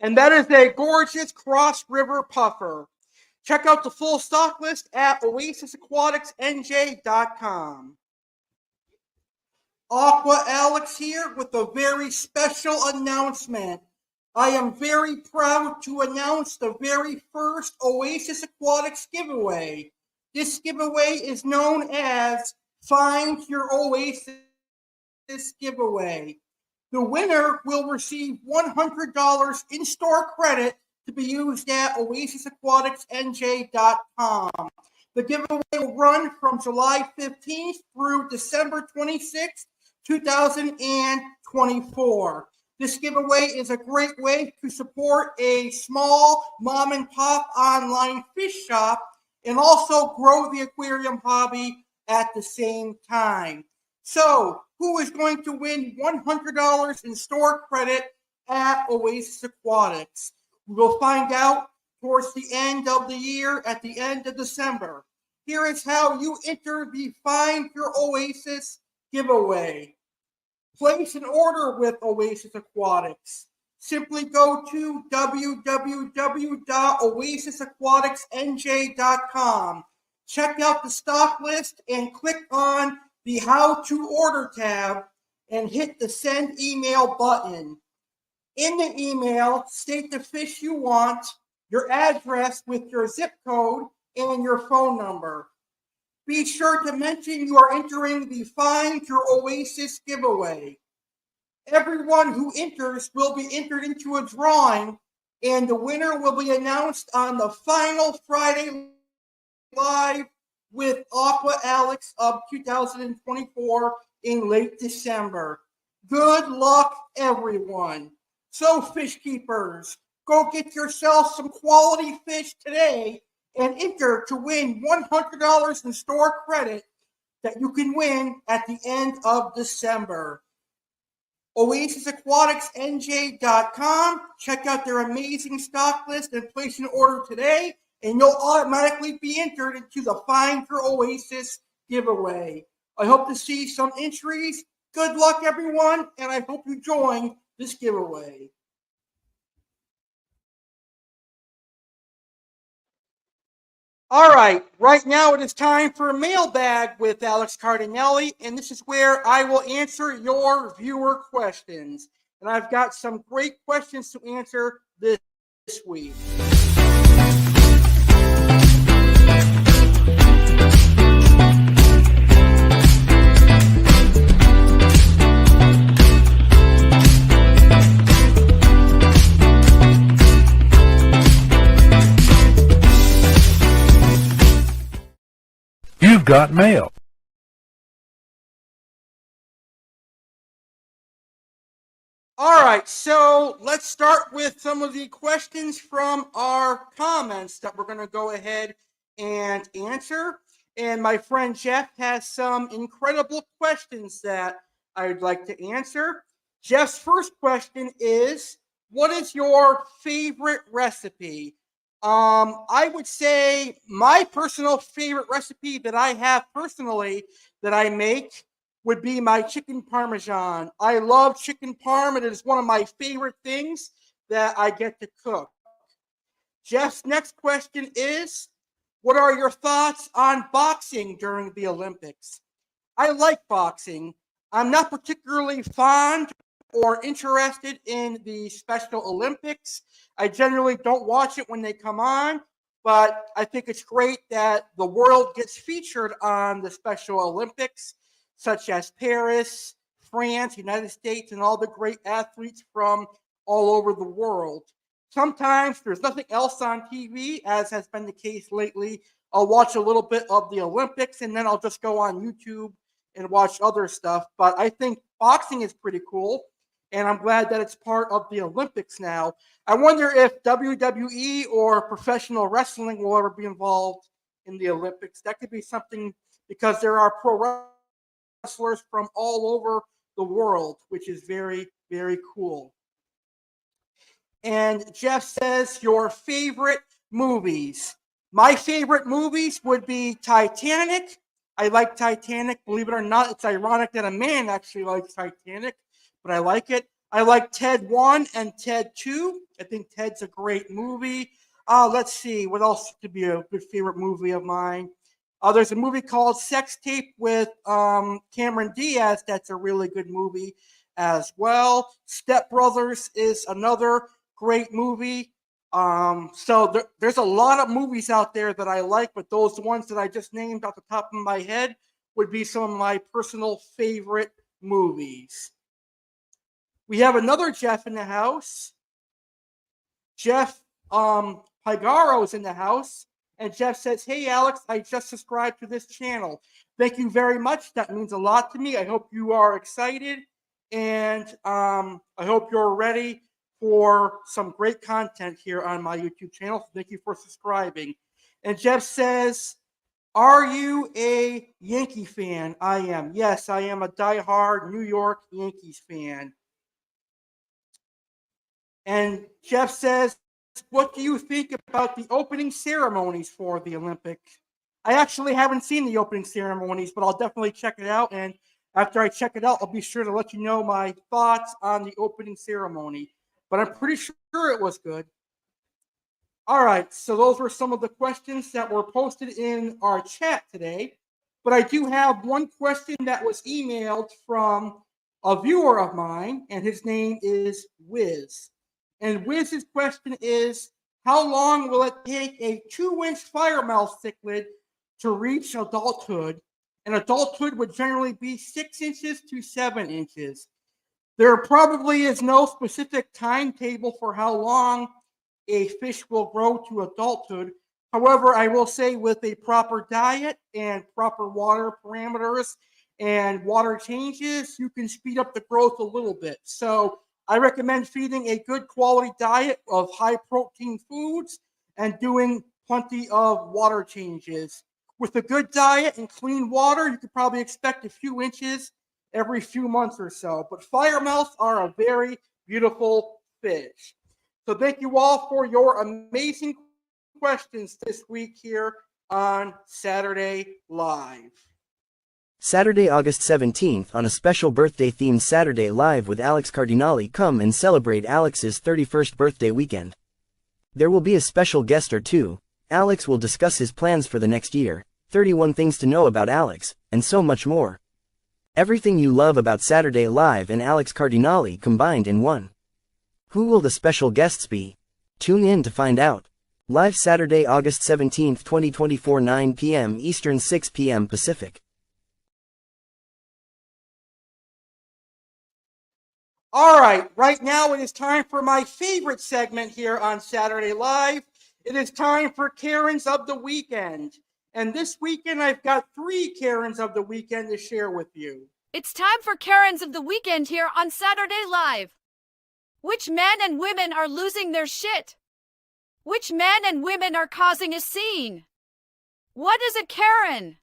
And that is a gorgeous Cross River puffer. Check out the full stock list at oasisaquaticsnj.com. Aqua Alex here with a very special announcement. I am very proud to announce the very first Oasis Aquatics giveaway. This giveaway is known as Find Your Oasis Giveaway. The winner will receive $100 in-store credit to be used at oasisaquaticsnj.com. The giveaway will run from July 15th through December 26th, 2024. This giveaway is a great way to support a small mom-and-pop online fish shop and also grow the aquarium hobby at the same time. So, who is going to win $100 in store credit at Oasis Aquatics? We will find out towards the end of the year, at the end of December. Here is how you enter the Find Your Oasis giveaway. Place an order with Oasis Aquatics. Simply go to www.oasisaquaticsnj.com. Check out the stock list and click on the How to Order tab and hit the Send Email button. In the email, state the fish you want, your address with your zip code, and your phone number. Be sure to mention you are entering the Find Your Oasis giveaway. Everyone who enters will be entered into a drawing, and the winner will be announced on the final Friday Live with Aqua Alex of 2024 in late December. Good luck, everyone. So, fish keepers, go get yourself some quality fish today and enter to win $100 in store credit that you can win at the end of December. OasisAquaticsNJ.com. Check out their amazing stock list and place an order today, and you'll automatically be entered into the Find Your Oasis giveaway. I hope to see some entries. Good luck, everyone, and I hope you join this giveaway. All right now it is time for Mailbag with Alex Cardinale, and this is where I will answer your viewer questions. And I've got some great questions to answer this week. You've got mail. All right, so let's start with some of the questions from our comments that we're going to go ahead and answer. And my friend Jeff has some incredible questions that I'd like to answer. Jeff's first question is, what is your favorite recipe? I would say my personal favorite recipe that I have personally that I make would be my chicken parmesan. I love chicken parm. It is one of my favorite things that I get to cook. Jeff's next question is, what are your thoughts on boxing during the Olympics? I like boxing. I'm not particularly fond or interested in the Special Olympics. I generally don't watch it when they come on, but I think it's great that the world gets featured on the Special Olympics, such as Paris, France, United States, and all the great athletes from all over the world. Sometimes there's nothing else on TV, as has been the case lately. I'll watch a little bit of the Olympics, and then I'll just go on YouTube and watch other stuff. But I think boxing is pretty cool, and I'm glad that it's part of the Olympics now. I wonder if WWE or professional wrestling will ever be involved in the Olympics. That could be something, because there are pro wrestlers from all over the world, which is very, very cool. And Jeff says, your favorite movies. My favorite movies would be Titanic. I like Titanic. Believe it or not, it's ironic that a man actually likes Titanic, but I like it. I like Ted 1 and Ted 2. I think Ted's a great movie. Let's see, what else could be a good favorite movie of mine? There's a movie called Sex Tape with Cameron Diaz. That's a really good movie as well. Step Brothers is another great movie. So there's a lot of movies out there that I like, but those ones that I just named off the top of my head would be some of my personal favorite movies. We have another Jeff in the house. Jeff Pigaro is in the house. And Jeff says, hey, Alex, I just subscribed to this channel. Thank you very much. That means a lot to me. I hope you are excited. And I hope you're ready for some great content here on my YouTube channel. So thank you for subscribing. And Jeff says, are you a Yankee fan? I am. Yes, I am a diehard New York Yankees fan. And Jeff says, what do you think about the opening ceremonies for the Olympics? I actually haven't seen the opening ceremonies, but I'll definitely check it out. And after I check it out, I'll be sure to let you know my thoughts on the opening ceremony. But I'm pretty sure it was good. All right, so those were some of the questions that were posted in our chat today. But I do have one question that was emailed from a viewer of mine, and his name is Wiz. And Wiz's question is, how long will it take a 2-inch firemouth cichlid to reach adulthood? And adulthood would generally be 6 inches to 7 inches. There probably is no specific timetable for how long a fish will grow to adulthood. However, I will say with a proper diet and proper water parameters and water changes, you can speed up the growth a little bit. So I recommend feeding a good quality diet of high protein foods and doing plenty of water changes. With a good diet and clean water, you could probably expect a few inches every few months or so. But firemouths are a very beautiful fish. So thank you all for your amazing questions this week here on Saturday Live. Saturday, August 17th, on a special birthday-themed Saturday Live with Alex Cardinale, come and celebrate Alex's 31st birthday weekend. There will be a special guest or two. Alex will discuss his plans for the next year, 31 things to know about Alex, and so much more. Everything you love about Saturday Live and Alex Cardinale combined in one. Who will the special guests be? Tune in to find out. Live Saturday, August 17, 2024, 9 p.m. Eastern, 6 p.m. Pacific. All right now it is time for my favorite segment here on Saturday Live. It is time for Karens of the Weekend. And this weekend, I've got 3 Karens of the Weekend to share with you. It's time for Karens of the Weekend here on Saturday Live. Which men and women are losing their shit? Which men and women are causing a scene? What is a Karen?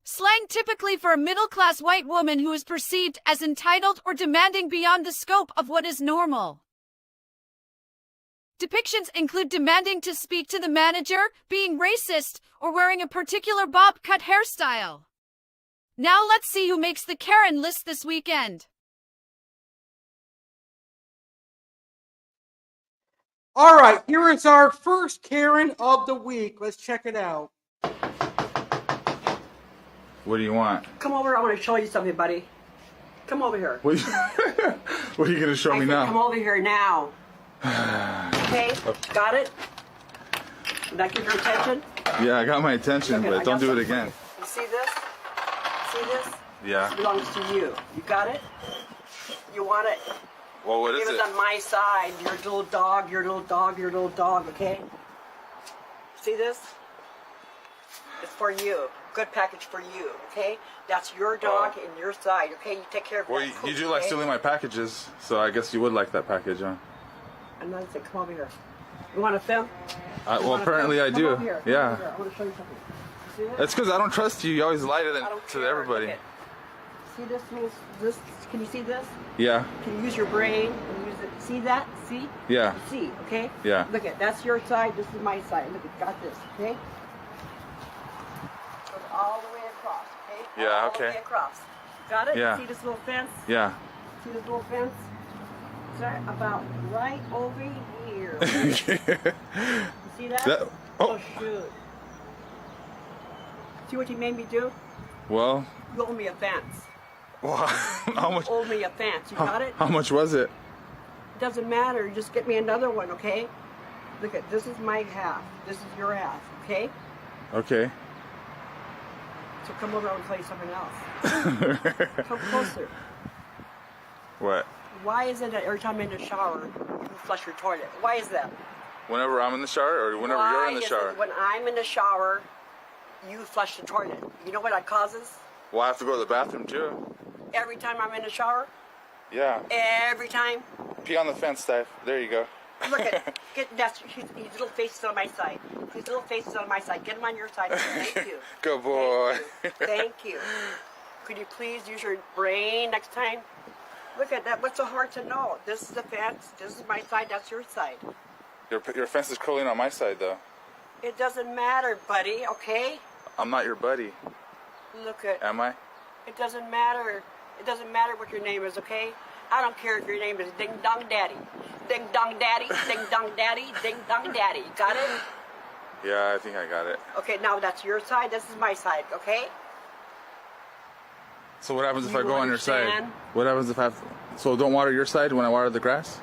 Slang typically for a middle-class white woman who is perceived as entitled or demanding beyond the scope of what is normal. Depictions include demanding to speak to the manager, being racist, or wearing a particular bob-cut hairstyle. Now let's see who makes the Karen list this weekend. All right, here is our first Karen of the week. Let's check it out. What do you want? Come over, I want to show you something, buddy. Come over here. What are you going to show me now? Come over here now. Okay, got it? Did that get your attention? Yeah, I got my attention, but don't do it again. You see this? See this? Yeah. This belongs to you. You got it? You want it? Well, what is it? It was on my side. Your little dog, your little dog, your little dog, okay? See this? It's for you. Good package for you, okay? That's your dog and your side, okay? You take care of Well, that. you do like stealing my packages, so I guess you would like that package, huh? And then I said, come over here. You want to film? Well, apparently I do. Come over here. Yeah. Come over here. I want to show you something. See this? That's because I don't trust you. You always lie to everybody. See this? This? Can you see this? Yeah. Can you use your brain and use it? See that? See? Yeah. See, okay? Yeah. Look at that's your side. This is my side. Look at got this, okay? Goes all the way across, okay? Yeah. All Okay. the way across. Got it? Yeah. See this little fence? Yeah. See this little fence? It's about right over here. Okay? You see that? Oh shoot! See what you made me do? Well. You owe me a fence. Well, how much? You owe me a fence. You got it? How much was it? Doesn't matter. Just get me another one, okay? Look at this is my half. This is your half, okay? Okay. So come over and play something else. Come closer. What? Why is it that every time I'm in the shower, you flush your toilet? Why is that? Whenever I'm in the shower, or whenever you're in the shower? When I'm in the shower, you flush the toilet. You know what that causes? Well, I have to go to the bathroom too. Every time I'm in the shower? Yeah. Every time? Pee on the fence, Steph. There you go. Look at his little face is on my side. His little face is on my side. Get him on your side. Thank you. Good boy. Thank you. Could you please use your brain next time? Look at that. What's so hard to know? This is the fence. This is my side. That's your side. Your fence is curling on my side, though. It doesn't matter, buddy, okay? I'm not your buddy. Look at... Am I? It doesn't matter. It doesn't matter what your name is, okay? I don't care if your name is Ding Dong Daddy. Ding Dong Daddy, Ding Dong Daddy, Ding Dong Daddy. Got it? Yeah, I think I got it. Okay, now that's your side. This is my side, okay? So what happens if I go on your side? What happens if I have... So don't water your side when I water the grass?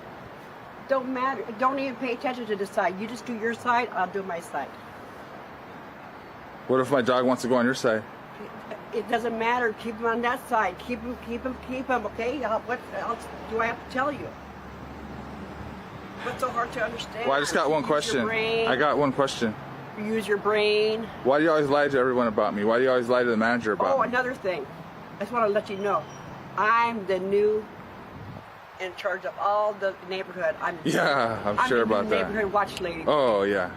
Don't matter. Don't even pay attention to the side. You just do your side, I'll do my side. What if my dog wants to go on your side? It doesn't matter. Keep him on that side. Keep him, okay? What else do I have to tell you? What's so hard to understand? Well, I just got one question. I got one question. Use your brain. Why do you always lie to everyone about me? Why do you always lie to the manager about me? Oh, another thing. I just want to let you know. I'm the new in charge of all the neighborhood. I'm sure about that. Neighborhood watch lady. Oh, yeah.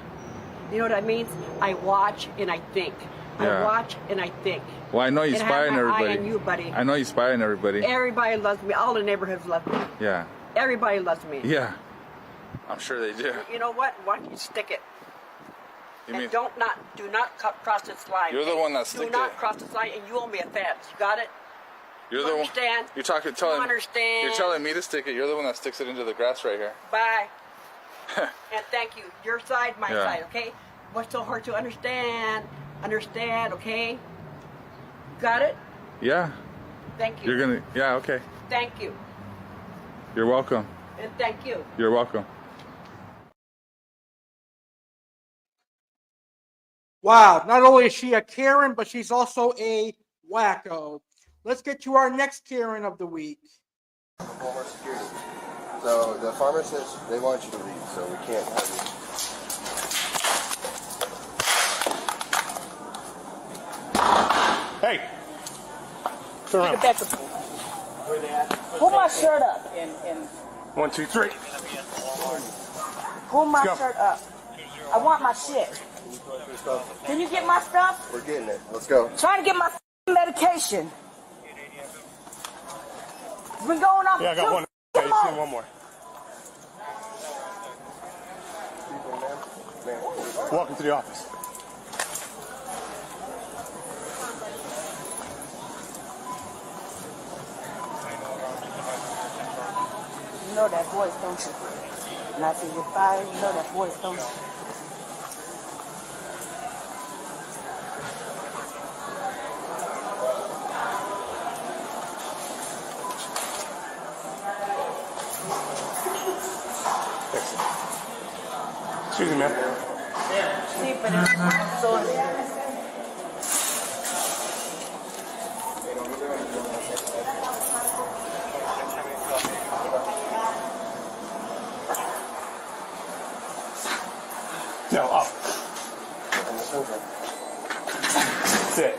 You know what that means? I watch and I think. Yeah. I watch and I think. Well, I know you spy on everybody. I have my eye on you, buddy. I know you spy on everybody. Everybody loves me. All the neighborhoods love me. Yeah. Everybody loves me. Yeah. I'm sure they do. You know what? Why don't you stick it? You and mean, do not cross this line. You're the one that sticked it. Do not cross this line, and you owe me a fence. You got it? You're the understand? One. You're telling me to stick it. You're the one that sticks it into the grass right here. Bye. And thank you. Your side, my side. Okay. What's so hard to understand? Understand? Okay. Got it? Yeah. Thank you. You're gonna, yeah, okay. Thank you. You're welcome. And thank you. You're welcome. Wow, not only is she a Karen, but she's also a wacko. Let's get to our next Karen of the week. Former security. So the pharmacist, they want you to leave, so we can't have you. Hey! Turn around. Pull my shirt up. 1, 2, 3. Pull my shirt up. I want my shit. Can you get my stuff? We're getting it. Let's go. Trying to get my medication. It's been going on. Yeah, I got one. Okay, you see one more. Welcome to the office. You know that voice, don't you? And I say you're fired, you know that voice, don't you? Excuse me, ma'am. See, but it's so No, up. Sit.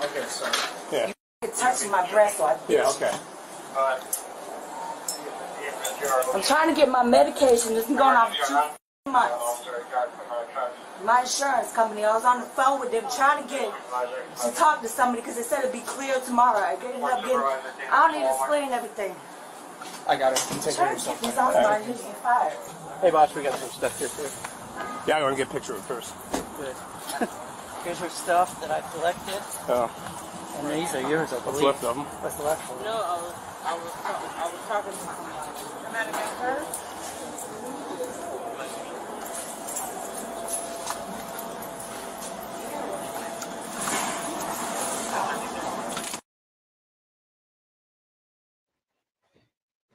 Okay, sorry. Yeah. You're touching my breast, so I Yeah, okay. I'm trying to get my medication. It's been going on for 2 months. My insurance company, I was on the phone with them trying to get to talk to somebody because they said it'd be clear tomorrow. I ended up getting, I don't need to explain everything. I got it. You take care of yourself. He's on my he's fired. Hey, boss, we got some stuff here, too. Yeah, I want to get a picture of it first. Good. Here's her stuff that I collected. Oh. And these are yours, I believe. What's left of them? What's left of them? No, I was talking to somebody. Matter of her?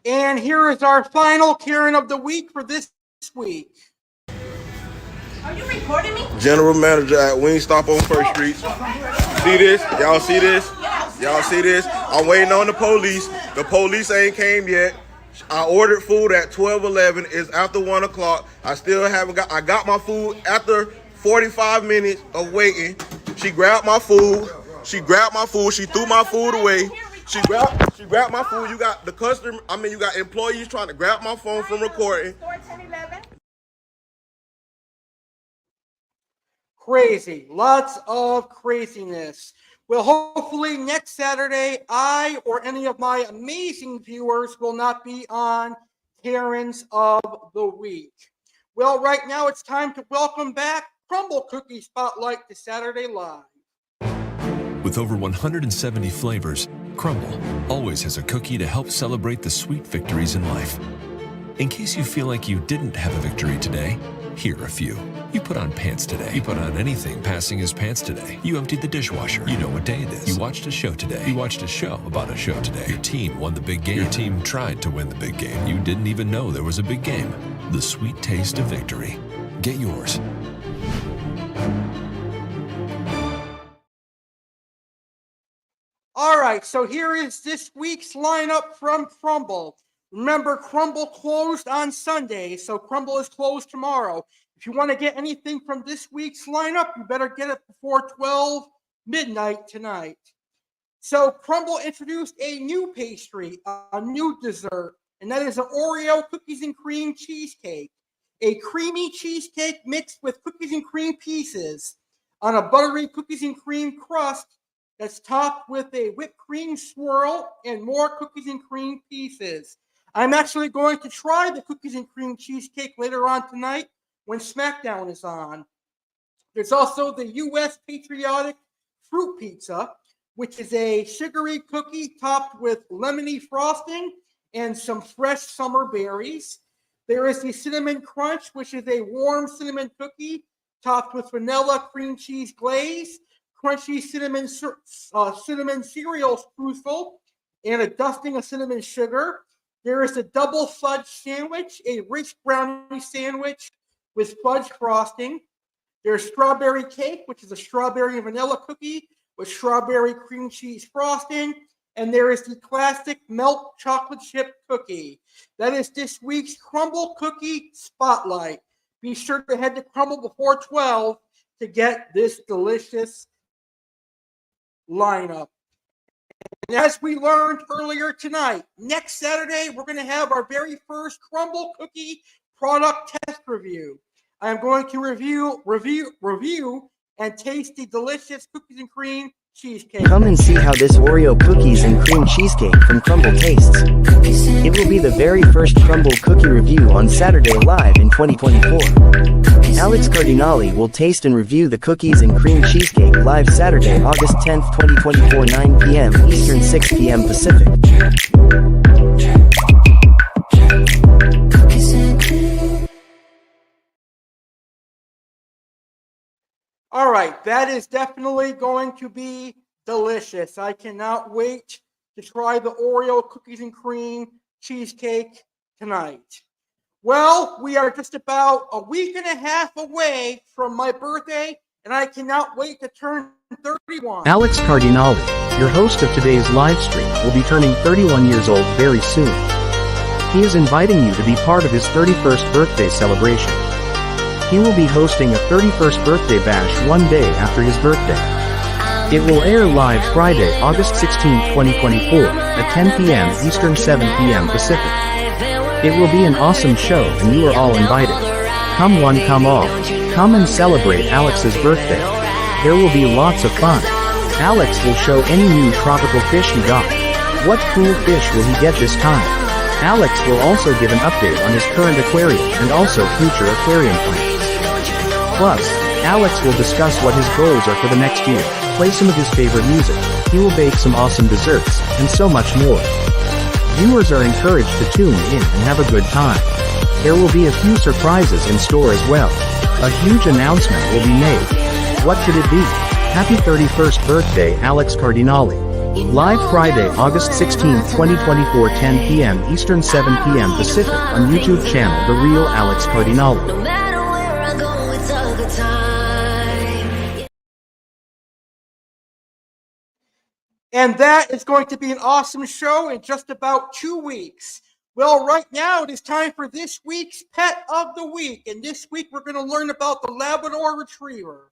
And here is our final Karen of the week for this week. Are you recording me? General manager at Wingstop on First Street. See this? Y'all see this? Y'all see this? I'm waiting on the police. The police ain't came yet. I ordered food at 12:11. It's after 1 o'clock. I still haven't got. I got my food after 45 minutes of waiting. She grabbed my food. She grabbed my food. She threw my food away. She grabbed my food. You got the customer. I mean, you got employees trying to grab my phone from recording. Crazy. Lots of craziness. Well, hopefully next Saturday, I or any of my amazing viewers will not be on Karens of the Week. Well, right now it's time to welcome back Crumble Cookie Spotlight to Saturday Live. With over 170 flavors, Crumble always has a cookie to help celebrate the sweet victories in life. In case you feel like you didn't have a victory today, here are a few. You put on pants today. You put on anything passing as pants today. You emptied the dishwasher. You know what day it is. You watched a show today. You watched a show about a show today. Your team won the big game. Your team tried to win the big game. You didn't even know there was a big game. The sweet taste of victory. Get yours. All right, so here is this week's lineup from Crumble. Remember, Crumble closed on Sunday, so Crumble is closed tomorrow. If you want to get anything from this week's lineup, you better get it before 12 midnight tonight. So Crumble introduced a new pastry, a new dessert, and that is an Oreo cookies and cream cheesecake. A creamy cheesecake mixed with cookies and cream pieces on a buttery cookies and cream crust that's topped with a whipped cream swirl and more cookies and cream pieces. I'm actually going to try the cookies and cream cheesecake later on tonight when SmackDown is on. There's also the U.S. Patriotic Fruit Pizza, which is a sugary cookie topped with lemony frosting and some fresh summer berries. There is the Cinnamon Crunch, which is a warm cinnamon cookie topped with vanilla cream cheese glaze, crunchy cinnamon cereal streusel, and a dusting of cinnamon sugar. There is a double fudge sandwich, a rich brownie sandwich with fudge frosting. There's strawberry cake, which is a strawberry and vanilla cookie with strawberry cream cheese frosting. And there is the classic melt chocolate chip cookie. That is this week's Crumble Cookie Spotlight. Be sure to head to Crumble before 12 to get this delicious lineup. And as we learned earlier tonight, next Saturday, we're going to have our very first Crumble Cookie product test review. I am going to review and taste the delicious cookies and cream cheesecake. Come and see how this Oreo cookies and cream cheesecake from Crumble tastes. It will be the very first Crumble cookie review on Saturday Live in 2024. Alex Cardinale will taste and review the cookies and cream cheesecake live Saturday, August 10th, 2024, 9 p.m. Eastern, 6 p.m. Pacific. All right, that is definitely going to be delicious. I cannot wait to try the Oreo cookies and cream cheesecake tonight. Well, we are just about a week and a half away from my birthday, and I cannot wait to turn 31. Alex Cardinale, your host of today's live stream, will be turning 31 years old very soon. He is inviting you to be part of his 31st birthday celebration. He will be hosting a 31st birthday bash one day after his birthday. It will air live Friday, August 16, 2024, at 10 p.m. Eastern, 7 p.m. Pacific. It will be an awesome show and you are all invited. Come one, come all. Come and celebrate Alex's birthday. There will be lots of fun. Alex will show any new tropical fish he got. What cool fish will he get this time? Alex will also give an update on his current aquarium and also future aquarium plans. Plus, Alex will discuss what his goals are for the next year, play some of his favorite music, he will bake some awesome desserts, and so much more. Viewers are encouraged to tune in and have a good time. There will be a few surprises in store as well. A huge announcement will be made. What could it be? Happy 31st birthday, Alex Cardinale. Live Friday, August 16, 2024, 10 p.m. Eastern, 7 p.m. Pacific on YouTube channel The Real Alex Cardinale. And that is going to be an awesome show in just about 2 weeks. Well, right now it is time for this week's Pet of the Week. And this week we're going to learn about the Labrador Retriever.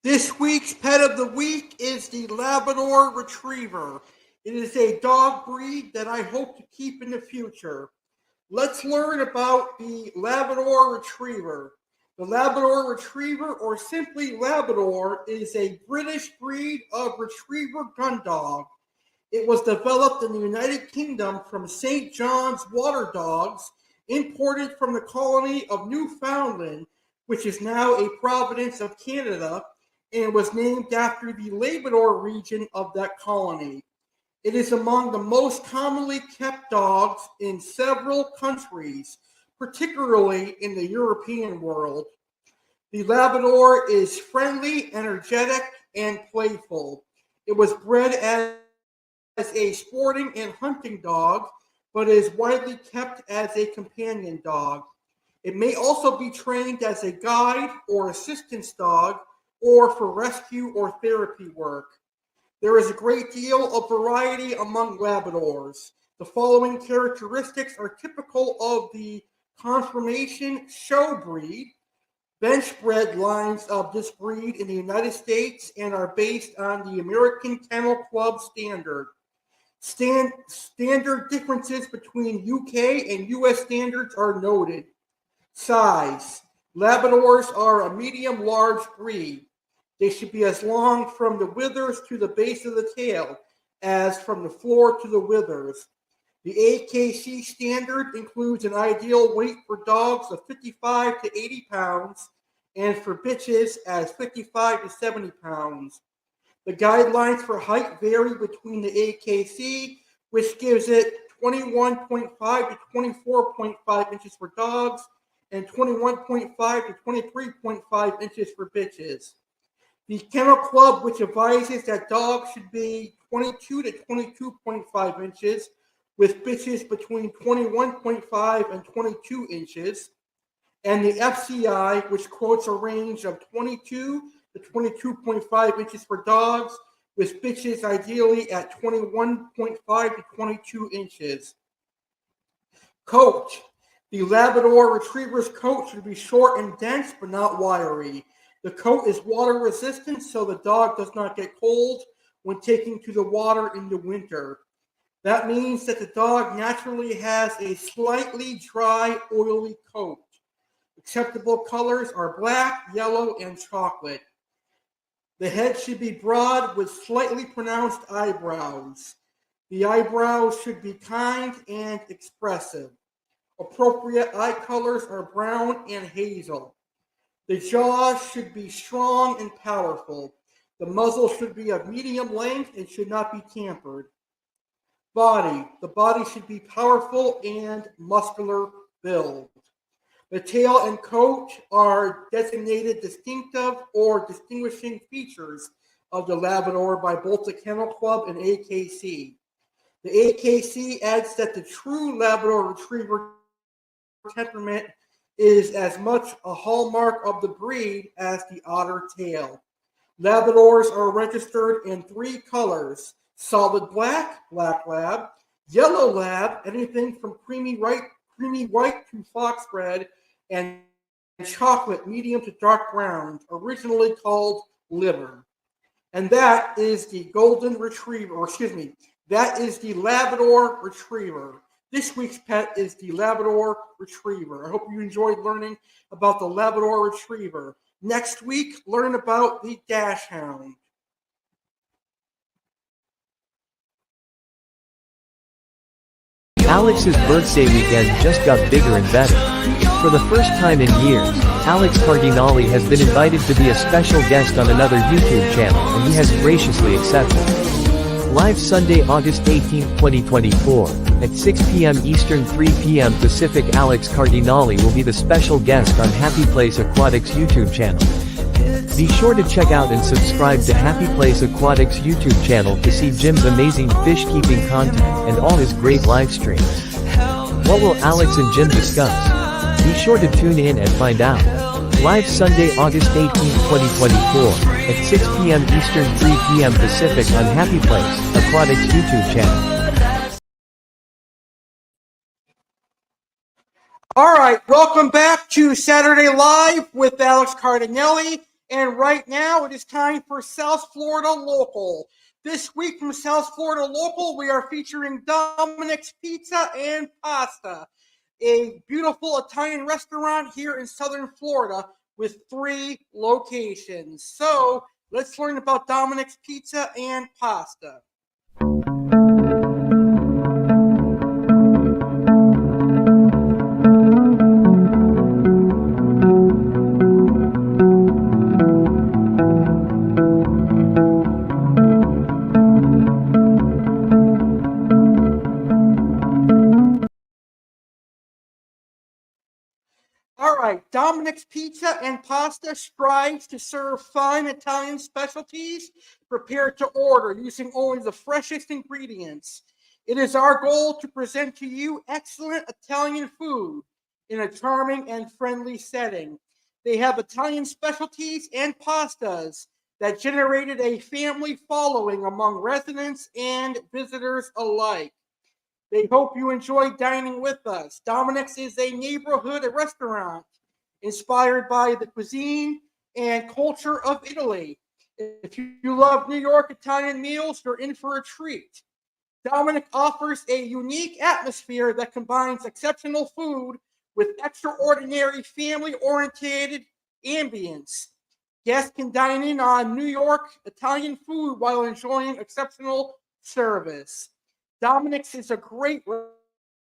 This week's Pet of the Week is the Labrador Retriever. It is a dog breed that I hope to keep in the future. Let's learn about the Labrador Retriever. The Labrador Retriever, or simply Labrador, is a British breed of retriever gun dog. It was developed in the United Kingdom from St. John's water dogs, imported from the colony of Newfoundland, which is now a province of Canada, and was named after the Labrador region of that colony. It is among the most commonly kept dogs in several countries, particularly in the European world. The Labrador is friendly, energetic, and playful. It was bred as a sporting and hunting dog, but is widely kept as a companion dog. It may also be trained as a guide or assistance dog, or for rescue or therapy work. There is a great deal of variety among Labradors. The following characteristics are typical of the conformation show breed. Bench-bred lines of this breed in the United States and are based on the American Kennel Club standard. Standard differences between UK and US standards are noted. Size. Labradors are a medium-large breed. They should be as long from the withers to the base of the tail as from the floor to the withers. The AKC standard includes an ideal weight for dogs of 55 to 80 pounds and for bitches as 55 to 70 pounds. The guidelines for height vary between the AKC, which gives it 21.5 to 24.5 inches for dogs and 21.5 to 23.5 inches for bitches. The Kennel Club, which advises that dogs should be 22 to 22.5 inches, with bitches between 21.5 and 22 inches. And the FCI, which quotes a range of 22 to 22.5 inches for dogs, with bitches ideally at 21.5 to 22 inches. Coat. The Labrador Retriever's coat should be short and dense, but not wiry. The coat is water resistant, so the dog does not get cold when taking to the water in the winter. That means that the dog naturally has a slightly dry, oily coat. Acceptable colors are black, yellow, and chocolate. The head should be broad with slightly pronounced eyebrows. The eyebrows should be kind and expressive. Appropriate eye colors are brown and hazel. The jaws should be strong and powerful. The muzzle should be of medium length and should not be tampered. Body. The body should be powerful and muscular build. The tail and coat are designated distinctive or distinguishing features of the Labrador by both the Kennel Club and AKC. The AKC adds that the true Labrador Retriever temperament is as much a hallmark of the breed as the otter tail. Labradors are registered in 3 colors: solid black, black lab; yellow lab, anything from creamy white to fox red; and chocolate, medium to dark brown, originally called liver. And that is the golden retriever, or excuse me, that is the Labrador Retriever. This week's pet is the Labrador Retriever. I hope you enjoyed learning about the Labrador Retriever. Next week, learn about the Dachshund. Alex's birthday weekend just got bigger and better. For the first time in years, Alex Cardinale has been invited to be a special guest on another YouTube channel, and he has graciously accepted. Live Sunday, August 18, 2024, at 6 p.m. Eastern, 3 p.m. Pacific, Alex Cardinale will be the special guest on Happy Place Aquatics YouTube channel. Be sure to check out and subscribe to Happy Place Aquatics YouTube channel to see Jim's amazing fish keeping content and all his great live streams. What will Alex and Jim discuss? Be sure to tune in and find out. Live Sunday, August 18, 2024, at 6 p.m. Eastern, 3 p.m. Pacific on Happy Place Aquatics YouTube channel. All right, welcome back to Saturday Live with Alex Cardinale. And right now it is time for South Florida Local. This week from South Florida Local, we are featuring Dominic's Pizza and Pasta, a beautiful Italian restaurant here in Southern Florida with 3 locations. So let's learn about Dominic's Pizza and Pasta. All right, Dominic's Pizza and Pasta strives to serve fine Italian specialties prepared to order using only the freshest ingredients. It is our goal to present to you excellent Italian food in a charming and friendly setting. They have Italian specialties and pastas that generated a family following among residents and visitors alike. They hope you enjoy dining with us. Dominic's is a neighborhood restaurant inspired by the cuisine and culture of Italy. If you love New York Italian meals, you're in for a treat. Dominic offers a unique atmosphere that combines exceptional food with extraordinary family-oriented ambience. Guests can dine in on New York Italian food while enjoying exceptional service. Dominic's is a great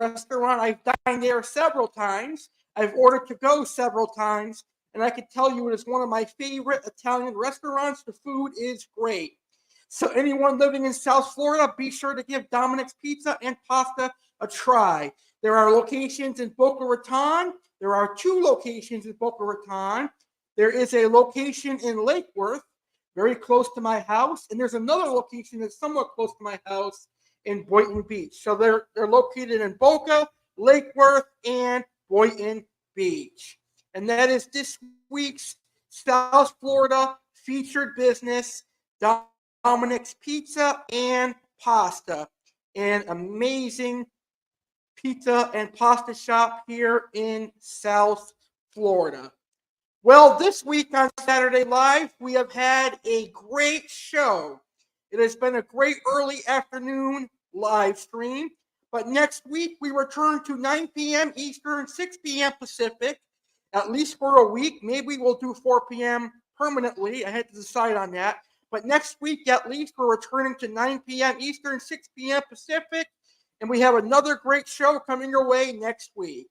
restaurant. I've dined there several times. I've ordered to go several times, and I can tell you it is one of my favorite Italian restaurants. The food is great. So anyone living in South Florida, be sure to give Dominic's Pizza and Pasta a try. There are locations in Boca Raton. There are 2 locations in Boca Raton. There is a location in Lake Worth, very close to my house, and there's another location that's somewhat close to my house in Boynton Beach. So they're located in Boca, Lake Worth, and Boynton Beach. And that is this week's South Florida featured business, Dominic's Pizza and Pasta, an amazing pizza and pasta shop here in South Florida. Well, this week on Saturday Live, we have had a great show. It has been a great early afternoon live stream, but next week we return to 9 p.m. Eastern, 6 p.m. Pacific, at least for a week. Maybe we'll do 4 p.m. permanently. I had to decide on that. But next week, at least, we're returning to 9 p.m. Eastern, 6 p.m. Pacific, and we have another great show coming your way next week.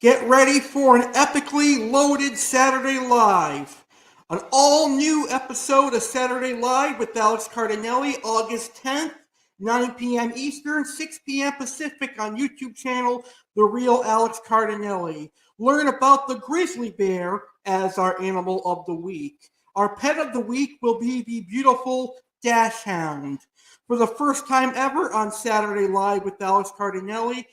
Get ready for an epically loaded Saturday Live. An all-new episode of Saturday Live with Alex Cardinale, August 10th, 9 p.m. Eastern, 6 p.m. Pacific on YouTube channel, The Real Alex Cardinale. Learn about the grizzly bear as our animal of the week. Our pet of the week will be the beautiful Dachshund. For the first time ever on Saturday Live with Alex Cardinale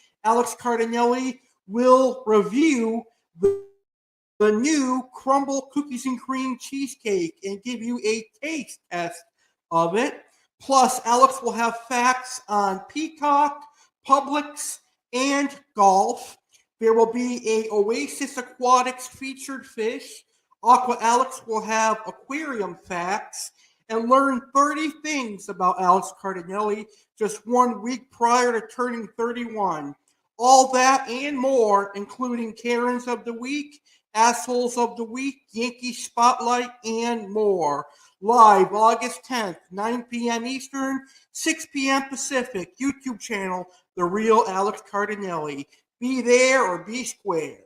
will review the new crumble cookies and cream cheesecake and give you a taste test of it. Plus, Alex will have facts on Peacock, Publix, and golf. There will be a Oasis Aquatics featured fish. Aqua Alex will have aquarium facts and learn 30 things about Alex Cardinale just 1 week prior to turning 31. All that and more, including Karens of the Week, Assholes of the Week, Yankee Spotlight, and more. Live August 10th, 9 p.m. Eastern, 6 p.m. Pacific, YouTube channel, The Real Alex Cardinale. Be there or be square.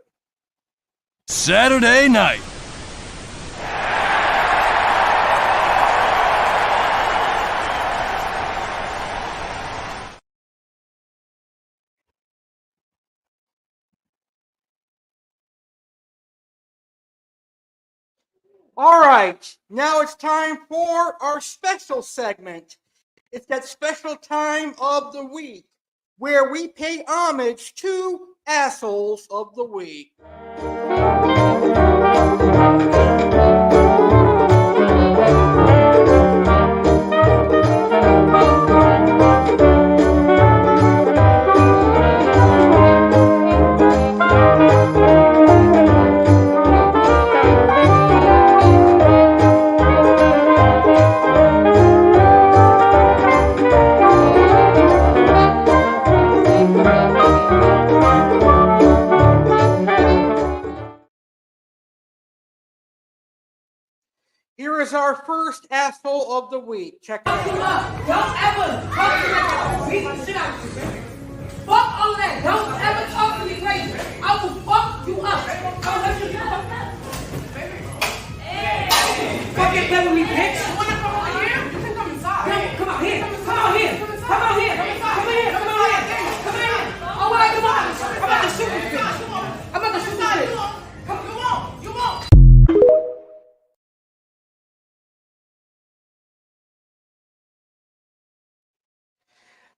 Saturday night. All right, now it's time for our special segment. It's that special time of the week where we pay homage to Assholes of the Week. Here is our first asshole of the week. Check it out. Don't ever talk to me like beat the shit out of you. Fuck all of that. Don't ever talk to me crazy. I will fuck you up. I'll let you know. Fucking play with me, bitch. You wanna come over here? You can come inside. No, come out here. Come out here. Come out here. Come here. Come out here. Come here. Oh, well, come on. I'm about to shoot this bitch. I'm about to shoot this bitch. You won't.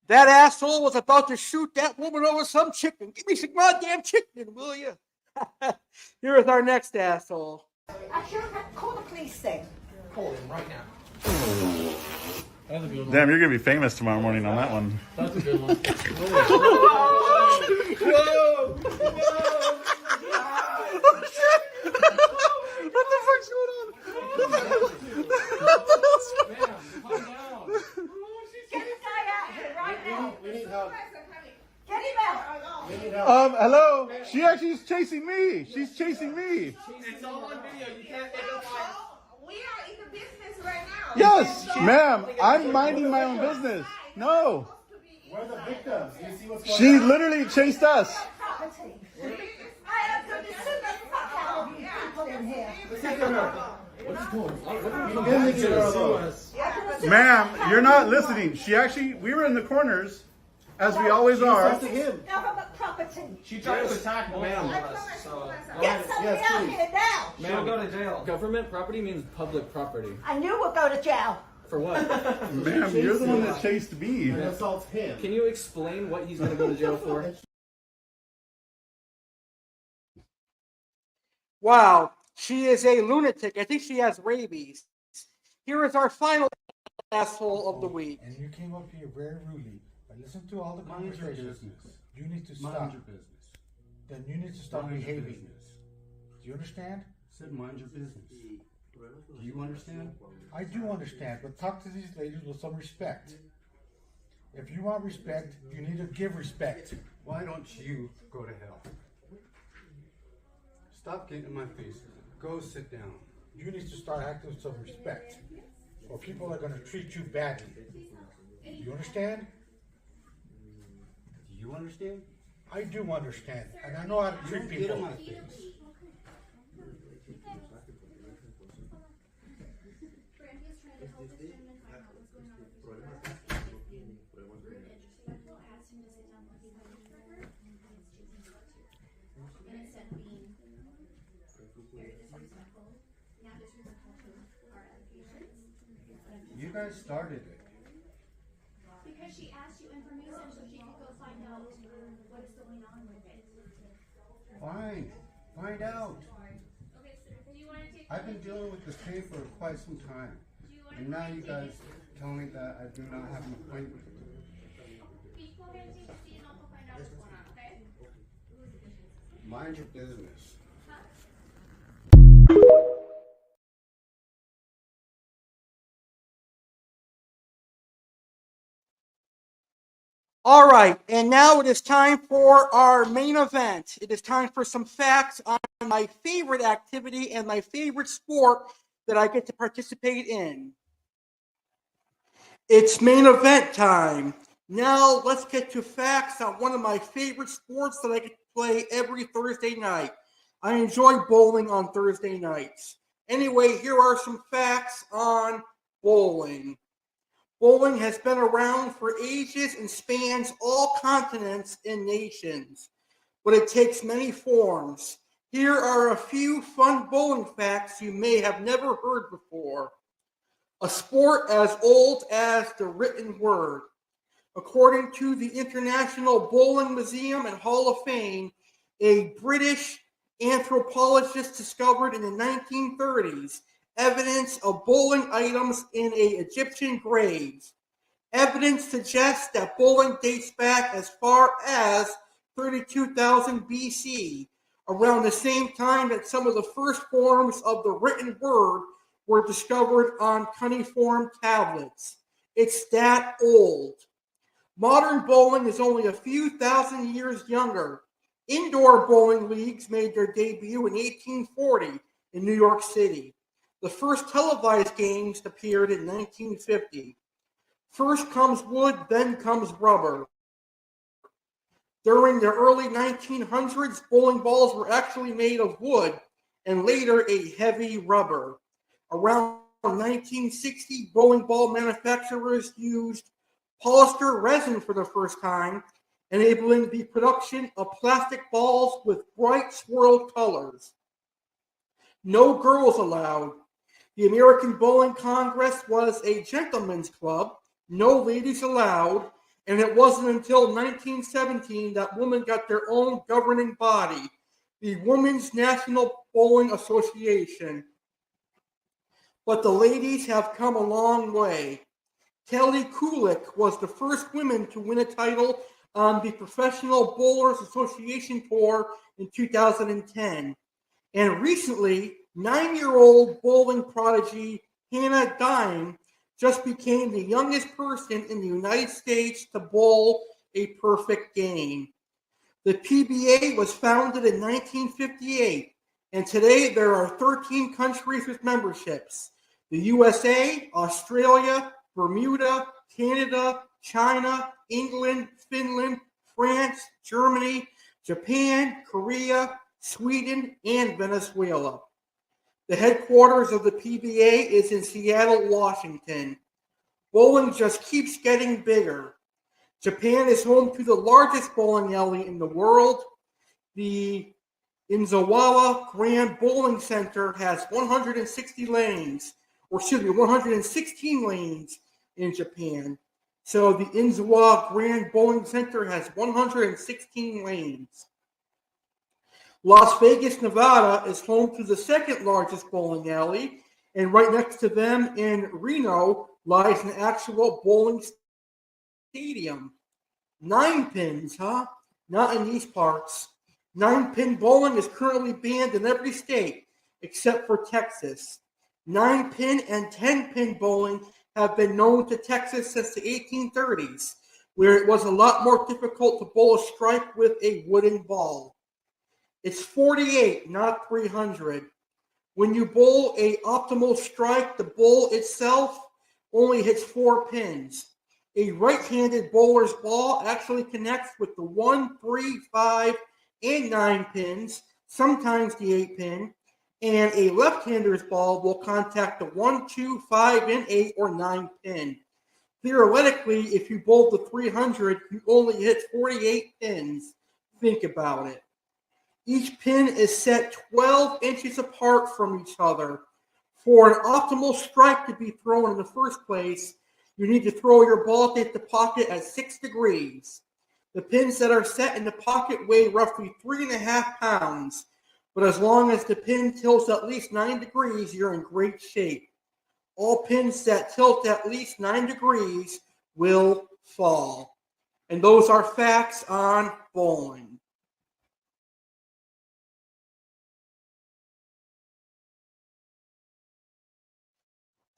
That asshole was about to shoot that woman over some chicken. Give me some goddamn chicken, will you? Here is our next asshole. I sure have call the police thing. Call him right now. Damn, you're gonna be famous tomorrow morning on that one. That's a good one. Whoa! Oh shit! What the fuck's going on? Get this guy out here right now. We need help. Get him out. We need help. Hello. She actually is chasing me. She's chasing me. It's all on video. You can't take it. We are in the business right now. Yes, ma'am. I'm minding my own business. No. We're the victims. You see what's going on? She literally chased us. Ma'am, you're not listening. We were in the corners, as we always are. She tried to attack the man. Get somebody out here now. Ma'am, go to jail. Government property means public property. I knew we'll go to jail. For what? Ma'am, you're the one that chased me. And assaults him. Can you explain what he's going to go to jail for? Wow, she is a lunatic. I think she has rabies. Here is our final asshole of the week. And you came up here very rudely. But listen to all the conversations. You need to stop. Mind your business. Then you need to stop behaving. Do you understand? I said mind your business. Do you understand? I do understand, but talk to these ladies with some respect. If you want respect, you need to give respect. Why don't you go to hell? Stop getting in my face. Go sit down. You need to start acting with some respect, or people are going to treat you badly. Do you understand? Do you understand? I do understand, and I know how to treat people. Get in my face. You guys started it. Because she asked you information so she could go find out what is going on with it. Fine. Find out. Okay, so do you want to take I've been dealing with this case for quite some time. And now you guys tell me that I do not have an appointment. Go ahead and take a seat and I'll go find out what's going on, okay? Mind your business. All right, and now it is time for our main event. It is time for some facts on my favorite activity and my favorite sport that I get to participate in. It's main event time. Now let's get to facts on one of my favorite sports that I get to play every Thursday night. I enjoy bowling on Thursday nights. Anyway, here are some facts on bowling. Bowling has been around for ages and spans all continents and nations, but it takes many forms. Here are a few fun bowling facts you may have never heard before. A sport as old as the written word. According to the International Bowling Museum and Hall of Fame, a British anthropologist discovered in the 1930s evidence of bowling items in an Egyptian grave. Evidence suggests that bowling dates back as far as 32,000 BC, around the same time that some of the first forms of the written word were discovered on cuneiform tablets. It's that old. Modern bowling is only a few thousand years younger. Indoor bowling leagues made their debut in 1840 in New York City. The first televised games appeared in 1950. First comes wood, then comes rubber. During the early 1900s, bowling balls were actually made of wood and later a heavy rubber. Around 1960, bowling ball manufacturers used polyester resin for the first time, enabling the production of plastic balls with bright swirled colors. No girls allowed. The American Bowling Congress was a gentleman's club, no ladies allowed, and it wasn't until 1917 that women got their own governing body, the Women's National Bowling Association. But the ladies have come a long way. Kelly Kulick was the first woman to win a title on the Professional Bowlers Association Tour in 2010. And recently, 9-year-old bowling prodigy Hannah Dine just became the youngest person in the United States to bowl a perfect game. The PBA was founded in 1958, and today there are 13 countries with memberships: the USA, Australia, Bermuda, Canada, China, England, Finland, France, Germany, Japan, Korea, Sweden, and Venezuela. The headquarters of the PBA is in Seattle, Washington. Bowling just keeps getting bigger. Japan is home to the largest bowling alley in the world. The Inzawa Grand Bowling Center has 116 lanes in Japan. So the Inzawa Grand Bowling Center has 116 lanes. Las Vegas, Nevada is home to the second largest bowling alley, and right next to them in Reno lies an actual bowling stadium. 9 pins, huh? Not in these parts. 9-pin bowling is currently banned in every state except for Texas. 9-pin and 10-pin bowling have been known to Texas since the 1830s, where it was a lot more difficult to bowl a strike with a wooden ball. It's 48, not 300. When you bowl a optimal strike, the bowl itself only hits 4 pins. A right-handed bowler's ball actually connects with the 1, 3, 5, and 9 pins, sometimes the 8-pin, and a left-hander's ball will contact the 1, 2, 5, and 8 or 9 pin. Theoretically, if you bowl the 300, you only hit 48 pins. Think about it. Each pin is set 12 inches apart from each other. For an optimal strike to be thrown in the first place, you need to throw your ball to hit the pocket at 6 degrees. The pins that are set in the pocket weigh roughly 3.5 pounds, but as long as the pin tilts at least 9 degrees, you're in great shape. All pins that tilt at least 9 degrees will fall. And those are facts on bowling.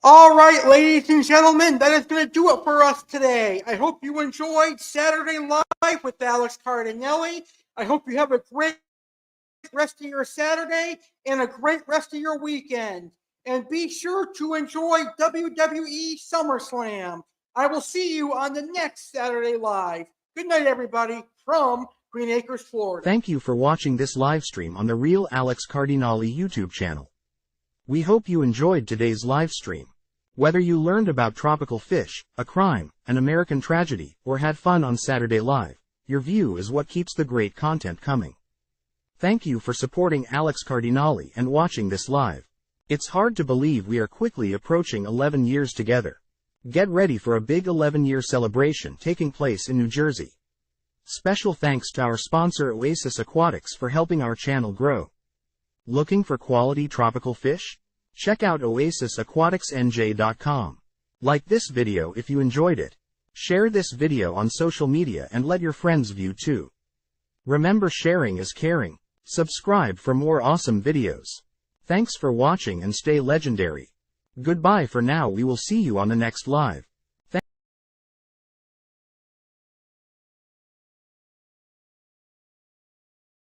All right, ladies and gentlemen, that is going to do it for us today. I hope you enjoyed Saturday Live with Alex Cardinale. I hope you have a great rest of your Saturday and a great rest of your weekend. And be sure to enjoy WWE SummerSlam. I will see you on the next Saturday Live. Good night, everybody, from Green Acres, Florida. Thank you for watching this live stream on the Real Alex Cardinale YouTube channel. We hope you enjoyed today's live stream. Whether you learned about tropical fish, a crime, an American tragedy, or had fun on Saturday Live, your view is what keeps the great content coming. Thank you for supporting Alex Cardinale and watching this live. It's hard to believe we are quickly approaching 11 years together. Get ready for a big 11-year celebration taking place in New Jersey. Special thanks to our sponsor Oasis Aquatics for helping our channel grow. Looking for quality tropical fish? Check out oasisaquaticsnj.com. Like this video if you enjoyed it. Share this video on social media and let your friends view too. Remember, sharing is caring. Subscribe for more awesome videos. Thanks for watching and stay legendary. Goodbye for now. We will see you on the next live.